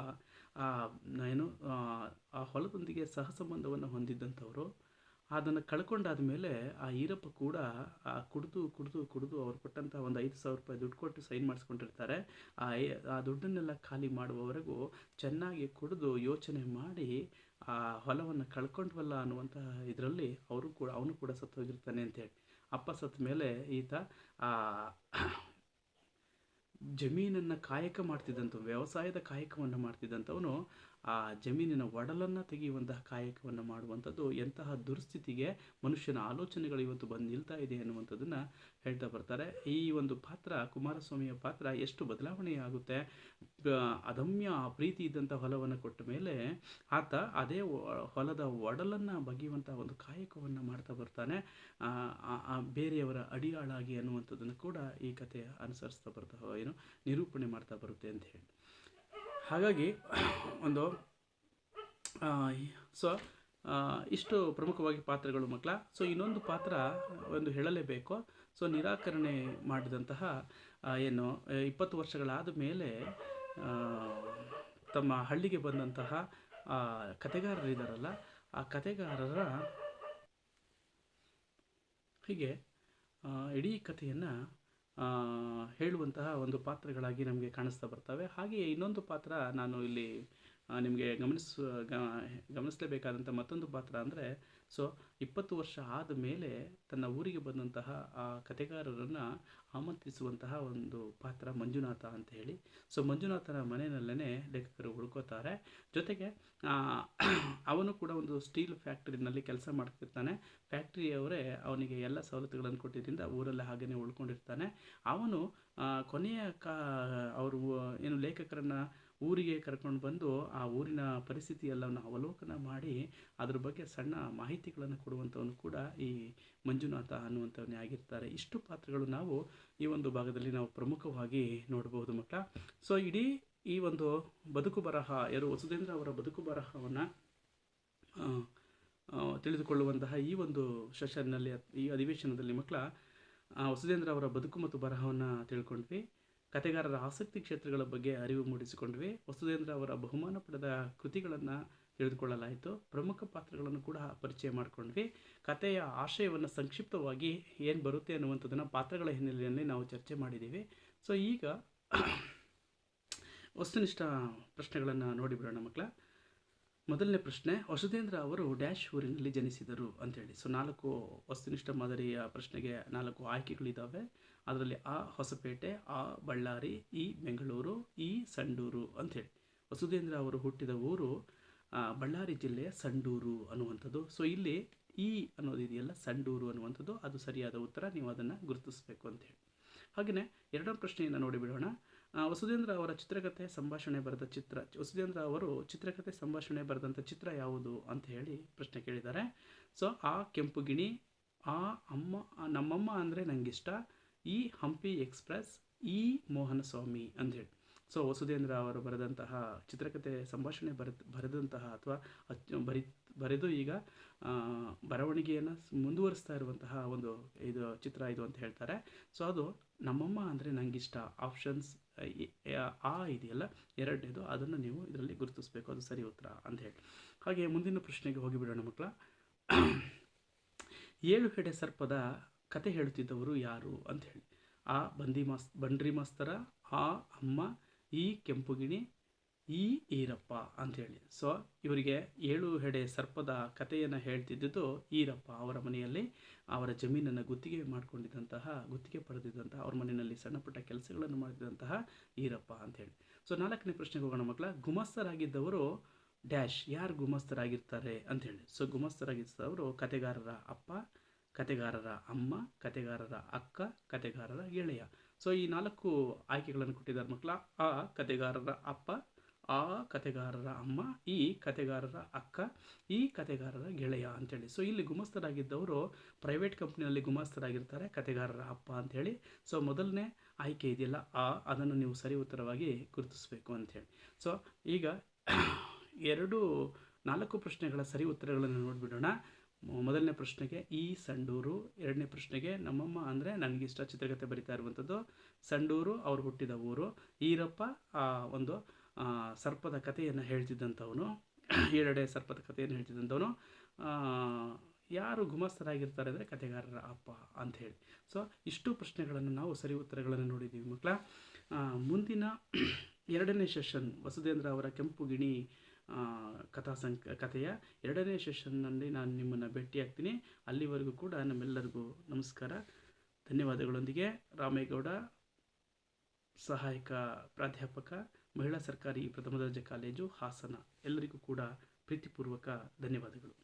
S1: ಆ ಹೊಲದೊಂದಿಗೆ ಸಹಸಂಬಂಧವನ್ನು ಹೊಂದಿದ್ದಂಥವರು. ಅದನ್ನು ಕಳ್ಕೊಂಡಾದ ಮೇಲೆ ಆ ಈರಪ್ಪ ಕೂಡ ಕುಡಿದು ಅವ್ರು ಕೊಟ್ಟಂಥ ಒಂದು 5,000 ರೂಪಾಯಿ ದುಡ್ಡು ಕೊಟ್ಟು ಸೈನ್ ಮಾಡಿಸ್ಕೊಂಡಿರ್ತಾರೆ. ಆ ದುಡ್ಡನ್ನೆಲ್ಲ ಖಾಲಿ ಮಾಡುವವರೆಗೂ ಚೆನ್ನಾಗಿ ಕುಡಿದು ಯೋಚನೆ ಮಾಡಿ ಆ ಹೊಲವನ್ನು ಕಳ್ಕೊಂಡ್ವಲ್ಲ ಅನ್ನುವಂಥ ಇದರಲ್ಲಿ ಅವನು ಕೂಡ ಸತ್ತು ಹೋಗಿರ್ತಾನೆ ಅಂತೇಳಿ. ಅಪ್ಪ ಸತ್ತ ಮೇಲೆ ಈತ ಜಮೀನನ್ನು ಕಾಯಕ ಮಾಡ್ತಿದ್ದಂಥವು, ವ್ಯವಸಾಯದ ಕಾಯಕವನ್ನು ಮಾಡ್ತಿದ್ದಂಥವನು ಆ ಜಮೀನಿನ ಒಡಲನ್ನು ತೆಗೆಯುವಂತಹ ಕಾಯಕವನ್ನು ಮಾಡುವಂಥದ್ದು. ಎಂತಹ ದುರ್ಸ್ಥಿತಿಗೆ ಮನುಷ್ಯನ ಆಲೋಚನೆಗಳು ಇವತ್ತು ಬಂದು ನಿಲ್ತಾ ಇದೆ ಅನ್ನುವಂಥದ್ದನ್ನು ಹೇಳ್ತಾ ಬರ್ತಾರೆ. ಈ ಒಂದು ಪಾತ್ರ, ಕುಮಾರಸ್ವಾಮಿಯ ಪಾತ್ರ ಎಷ್ಟು ಬದಲಾವಣೆಯಾಗುತ್ತೆ. ಅದಮ್ಯ ಪ್ರೀತಿ ಇದ್ದಂಥ ಹೊಲವನ್ನು ಕೊಟ್ಟ ಮೇಲೆ ಆತ ಅದೇ ಹೊಲದ ಒಡಲನ್ನು ಬಗೆಯುವಂಥ ಒಂದು ಕಾಯಕವನ್ನು ಮಾಡ್ತಾ ಬರ್ತಾನೆ, ಬೇರೆಯವರ ಅಡಿಯಾಳಾಗಿ ಅನ್ನುವಂಥದ್ದನ್ನು ಕೂಡ ಈ ಕಥೆ ಅನುಸರಿಸ್ತಾ ನಿರೂಪಣೆ ಮಾಡ್ತಾ ಬರುತ್ತೆ ಅಂತ ಹೇಳಿ. ಹಾಗಾಗಿ ಇಷ್ಟು ಪ್ರಮುಖವಾಗಿ ಪಾತ್ರಗಳು ಮಕ್ಕಳ. ಇನ್ನೊಂದು ಪಾತ್ರ ಹೇಳಲೇಬೇಕು. ನಿರಾಕರಣೆ ಮಾಡಿದಂತಹ 20 ವರ್ಷಗಳಾದ ಮೇಲೆ ತಮ್ಮ ಹಳ್ಳಿಗೆ ಬಂದಂತಹ ಕಥೆಗಾರರಿದ್ದಾರಲ್ಲ, ಆ ಕಥೆಗಾರರ ಹೀಗೆ ಇಡೀ ಕಥೆಯನ್ನು ಹೇಳುವಂತಹ ಒಂದು ಪಾತ್ರಗಳಾಗಿ ನಮಗೆ ಕಾಣಿಸ್ತಾ ಬರ್ತವೆ. ಹಾಗೆಯೇ ಇನ್ನೊಂದು ಪಾತ್ರ ನಾನು ಇಲ್ಲಿ ನಿಮಗೆ ಗಮನಿಸಲೇಬೇಕಾದಂಥ ಮತ್ತೊಂದು ಪಾತ್ರ ಅಂದರೆ, 20 ವರ್ಷ ಆದ ಮೇಲೆ ತನ್ನ ಊರಿಗೆ ಬಂದಂತಹ ಆ ಕಥೆಗಾರರನ್ನು ಆಮಂತ್ರಿಸುವಂತಹ ಒಂದು ಪಾತ್ರ ಮಂಜುನಾಥ ಅಂತ ಹೇಳಿ. ಮಂಜುನಾಥನ ಮನೆಯಲ್ಲೇ ಲೇಖಕರು ಹುಡುಕೋತಾರೆ. ಜೊತೆಗೆ ಅವನು ಕೂಡ ಒಂದು ಸ್ಟೀಲ್ ಫ್ಯಾಕ್ಟ್ರಿನಲ್ಲಿ ಕೆಲಸ ಮಾಡ್ತಿರ್ತಾನೆ. ಫ್ಯಾಕ್ಟ್ರಿಯವರೇ ಅವನಿಗೆ ಎಲ್ಲ ಸವಲತ್ತುಗಳನ್ನು ಕೊಟ್ಟಿದ್ದರಿಂದ ಊರಲ್ಲೇ ಹಾಗೆಯೇ ಉಳ್ಕೊಂಡಿರ್ತಾನೆ. ಅವನು ಕೊನೆಯ ಅವರು ಲೇಖಕರನ್ನು ಊರಿಗೆ ಕರ್ಕೊಂಡು ಬಂದು ಆ ಊರಿನ ಪರಿಸ್ಥಿತಿ ಎಲ್ಲವನ್ನು ಅವಲೋಕನ ಮಾಡಿ ಅದ್ರ ಬಗ್ಗೆ ಸಣ್ಣ ಮಾಹಿತಿಗಳನ್ನು ಕೊಡುವಂಥವನು ಕೂಡ ಈ ಮಂಜುನಾಥ ಅನ್ನುವಂಥವನ್ನೇ ಆಗಿರ್ತಾರೆ. ಇಷ್ಟು ಪಾತ್ರಗಳು ನಾವು ಈ ಒಂದು ಭಾಗದಲ್ಲಿ ನಾವು ಪ್ರಮುಖವಾಗಿ ನೋಡಬಹುದು ಮಕ್ಕಳ. ಸೊ ಇಡೀ ಈ ಒಂದು ಬದುಕು ಬರಹ ಯಾರು ವಸುಧೇಂದ್ರ ಅವರ ಬದುಕು ಬರಹವನ್ನು ತಿಳಿದುಕೊಳ್ಳುವಂತಹ ಈ ಒಂದು ಸೆಷನ್ನಲ್ಲಿ, ಈ ಅಧಿವೇಶನದಲ್ಲಿ ಮಕ್ಕಳ ವಸುಧೇಂದ್ರ ಅವರ ಬದುಕು ಮತ್ತು ಬರಹವನ್ನು ತಿಳ್ಕೊಂಡ್ವಿ. ಕಥೆಗಾರರ ಆಸಕ್ತಿ ಕ್ಷೇತ್ರಗಳ ಬಗ್ಗೆ ಅರಿವು ಮೂಡಿಸಿಕೊಂಡ್ವಿ. ವಸುಧೇಂದ್ರ ಅವರ ಬಹುಮಾನ ಪಡೆದ ಕೃತಿಗಳನ್ನು ತಿಳಿದುಕೊಳ್ಳಲಾಯಿತು. ಪ್ರಮುಖ ಪಾತ್ರಗಳನ್ನು ಕೂಡ ಪರಿಚಯ ಮಾಡಿಕೊಂಡ್ವಿ. ಕಥೆಯ ಆಶಯವನ್ನು ಸಂಕ್ಷಿಪ್ತವಾಗಿ ಏನು ಬರುತ್ತೆ ಅನ್ನುವಂಥದ್ದನ್ನು ಪಾತ್ರಗಳ ಹಿನ್ನೆಲೆಯಲ್ಲಿ ನಾವು ಚರ್ಚೆ ಮಾಡಿದ್ದೀವಿ. ಸೊ ಈಗ ವಸ್ತುನಿಷ್ಠ ಪ್ರಶ್ನೆಗಳನ್ನು ನೋಡಿಬಿಡೋಣ ಮಕ್ಕಳ. ಮೊದಲನೇ ಪ್ರಶ್ನೆ, ವಸುಧೇಂದ್ರ ಅವರು ಡ್ಯಾಶ್ ಊರಿನಲ್ಲಿ ಜನಿಸಿದರು ಅಂಥೇಳಿ. ಸೊ 4 ವಸ್ತುನಿಷ್ಠ ಮಾದರಿಯ ಪ್ರಶ್ನೆಗೆ 4 ಆಯ್ಕೆಗಳಿದ್ದಾವೆ. ಅದರಲ್ಲಿ ಆ ಹೊಸಪೇಟೆ, ಆ ಬಳ್ಳಾರಿ, ಈ ಬೆಂಗಳೂರು, ಈ ಸಂಡೂರು ಅಂಥೇಳಿ. ವಸುಧೇಂದ್ರ ಅವರು ಹುಟ್ಟಿದ ಊರು ಬಳ್ಳಾರಿ ಜಿಲ್ಲೆಯ ಸಂಡೂರು ಅನ್ನುವಂಥದ್ದು. ಸೊ ಇಲ್ಲಿ ಈ ಅನ್ನೋದಿದೆಯಲ್ಲ, ಸಂಡೂರು ಅನ್ನುವಂಥದ್ದು, ಅದು ಸರಿಯಾದ ಉತ್ತರ. ನೀವು ಅದನ್ನು ಗುರುತಿಸಬೇಕು ಅಂಥೇಳಿ. ಹಾಗೆಯೇ ಎರಡನೇ ಪ್ರಶ್ನೆಯನ್ನು ನೋಡಿಬಿಡೋಣ. ವಸುಧೇಂದ್ರ ಅವರ ಚಿತ್ರಕಥೆ ಸಂಭಾಷಣೆ ಬರೆದ ಚಿತ್ರ, ವಸುಧೇಂದ್ರ ಅವರು ಚಿತ್ರಕಥೆ ಸಂಭಾಷಣೆ ಬರೆದಂಥ ಚಿತ್ರ ಯಾವುದು ಅಂತ ಹೇಳಿ ಪ್ರಶ್ನೆ ಕೇಳಿದ್ದಾರೆ. ಸೊ ಆ ಕೆಂಪು ಗಿಣಿ, ಆ ಅಮ್ಮ ನಮ್ಮಮ್ಮ ಅಂದರೆ ನನಗಿಷ್ಟ, ಈ ಹಂಪಿ ಎಕ್ಸ್ಪ್ರೆಸ್, ಈ ಮೋಹನ ಸ್ವಾಮಿ ಅಂಥೇಳಿ. ಸೊ ವಸುಧೇಂದ್ರ ಅವರು ಬರೆದಂತಹ ಚಿತ್ರಕಥೆ ಸಂಭಾಷಣೆ ಬರೆದಂತಹ ಅಥವಾ ಬರೆದು ಈಗ ಬರವಣಿಗೆಯನ್ನು ಮುಂದುವರಿಸ್ತಾ ಇರುವಂತಹ ಒಂದು ಚಿತ್ರ ಇದು ಅಂತ ಹೇಳ್ತಾರೆ. ಸೊ ಅದು ನಮ್ಮಮ್ಮ ಅಂದರೆ ನನಗಿಷ್ಟ. ಆಪ್ಷನ್ಸ್ ಆ ಇದೆಯಲ್ಲ ಎರಡನೇದು, ಅದನ್ನು ನೀವು ಇದರಲ್ಲಿ ಗುರುತಿಸಬೇಕು, ಅದು ಸರಿ ಉತ್ತರ ಅಂತ ಹೇಳಿ. ಹಾಗೆ ಮುಂದಿನ ಪ್ರಶ್ನೆಗೆ ಹೋಗಿಬಿಡೋಣ ಮಕ್ಕಳ. 7 ಹೆಡೆ ಸರ್ಪದ ಕತೆ ಹೇಳುತ್ತಿದ್ದವರು ಯಾರು ಅಂತ ಹೇಳಿ. ಆ ಬಂಡ್ರಿ ಮಾಸ್ತರ, ಆ ಅಮ್ಮ, ಈ ಕೆಂಪುಗಿಣಿ, ಈ ಈರಪ್ಪ ಅಂಥೇಳಿ. ಸೊ ಇವರಿಗೆ 7 ಹೆಡೆ ಸರ್ಪದ ಕಥೆಯನ್ನು ಹೇಳ್ತಿದ್ದುದು ಈರಪ್ಪ. ಅವರ ಮನೆಯಲ್ಲಿ ಅವರ ಜಮೀನನ್ನು ಗುತ್ತಿಗೆ ಪಡೆದಿದ್ದಂತಹ, ಅವ್ರ ಮನೆಯಲ್ಲಿ ಸಣ್ಣ ಪುಟ್ಟ ಕೆಲಸಗಳನ್ನು ಮಾಡಿದಂತಹ ಈರಪ್ಪ ಅಂಥೇಳಿ. ಸೊ 4ನೇ ಪ್ರಶ್ನೆಗೆ ಹೋಗೋಣ ಮಕ್ಕಳ. ಗುಮಸ್ತರಾಗಿದ್ದವರು ಡ್ಯಾಶ್, ಯಾರು ಗುಮಸ್ತರಾಗಿರ್ತಾರೆ ಅಂಥೇಳಿ. ಸೊ ಗುಮಸ್ತರಾಗಿದ್ದವರು ಕಥೆಗಾರರ ಅಪ್ಪ, ಕಥೆಗಾರರ ಅಮ್ಮ, ಕಥೆಗಾರರ ಅಕ್ಕ, ಕಥೆಗಾರರ ಗೆಳೆಯ. ಸೊ ಈ 4 ಆಯ್ಕೆಗಳನ್ನು ಕೊಟ್ಟಿದ್ದಾರೆ ಮಕ್ಕಳ. ಆ ಕಥೆಗಾರರ ಅಪ್ಪ, ಆ ಕಥೆಗಾರರ ಅಮ್ಮ, ಈ ಕಥೆಗಾರರ ಅಕ್ಕ, ಈ ಕಥೆಗಾರರ ಗೆಳೆಯ ಅಂಥೇಳಿ. ಸೊ ಇಲ್ಲಿ ಗುಮಸ್ತರಾಗಿದ್ದವರು ಪ್ರೈವೇಟ್ ಕಂಪ್ನಿಯಲ್ಲಿ ಗುಮಸ್ತರಾಗಿರ್ತಾರೆ, ಕಥೆಗಾರರ ಅಪ್ಪ ಅಂಥೇಳಿ. ಸೊ ಮೊದಲನೇ ಆಯ್ಕೆ ಇದೆಯಲ್ಲ ಅದನ್ನು ನೀವು ಸರಿ ಉತ್ತರವಾಗಿ ಗುರುತಿಸಬೇಕು ಅಂಥೇಳಿ. ಸೊ ಈಗ 4 ಪ್ರಶ್ನೆಗಳ ಸರಿ ಉತ್ತರಗಳನ್ನು ನೋಡಿಬಿಡೋಣ. ಮೊದಲನೇ ಪ್ರಶ್ನೆಗೆ ಈ ಸಂಡೂರು, ಎರಡನೇ ಪ್ರಶ್ನೆಗೆ ನಮ್ಮಮ್ಮ ಅಂದರೆ ನನಗಿಷ್ಟ ಚಿತ್ರಕಥೆ ಬರಿತಾ ಇರುವಂಥದ್ದು, ಸಂಡೂರು ಅವರು ಹುಟ್ಟಿದ ಊರು, ಈರಪ್ಪ ಒಂದು ಸರ್ಪದ ಕಥೆಯನ್ನು ಹೇಳ್ತಿದ್ದಂಥವನು, 7 ಸರ್ಪದ ಕಥೆಯನ್ನು ಹೇಳ್ತಿದ್ದಂಥವನು, ಯಾರು ಗುಮಸ್ತರಾಗಿರ್ತಾರೆ ಅಂದರೆ ಕಥೆಗಾರರ ಅಪ್ಪ ಅಂಥೇಳಿ. ಸೊ ಇಷ್ಟು ಪ್ರಶ್ನೆಗಳನ್ನು ನಾವು ಸರಿ ಉತ್ತರಗಳನ್ನು ನೋಡಿದ್ದೀವಿ ಮಕ್ಕಳ. ಮುಂದಿನ 2ನೇ ಸೆಷನ್ ವಸುಧೇಂದ್ರ ಅವರ ಕೆಂಪು ಗಿಣಿ ಕಥೆಯ 2ನೇ ಸೆಷನ್ನಲ್ಲಿ ನಾನು ನಿಮ್ಮನ್ನು ಭೇಟಿಯಾಗ್ತೀನಿ. ಅಲ್ಲಿವರೆಗೂ ಕೂಡ ನಮ್ಮೆಲ್ಲರಿಗೂ ನಮಸ್ಕಾರ, ಧನ್ಯವಾದಗಳೊಂದಿಗೆ. ರಾಮೇಗೌಡ, ಸಹಾಯಕ ಪ್ರಾಧ್ಯಾಪಕ, ಮಹಿಳಾ ಸರ್ಕಾರಿ ಪ್ರಥಮ ದರ್ಜೆ ಕಾಲೇಜು, ಹಾಸನ. ಎಲ್ಲರಿಗೂ ಕೂಡ ಪ್ರೀತಿಪೂರ್ವಕ ಧನ್ಯವಾದಗಳು.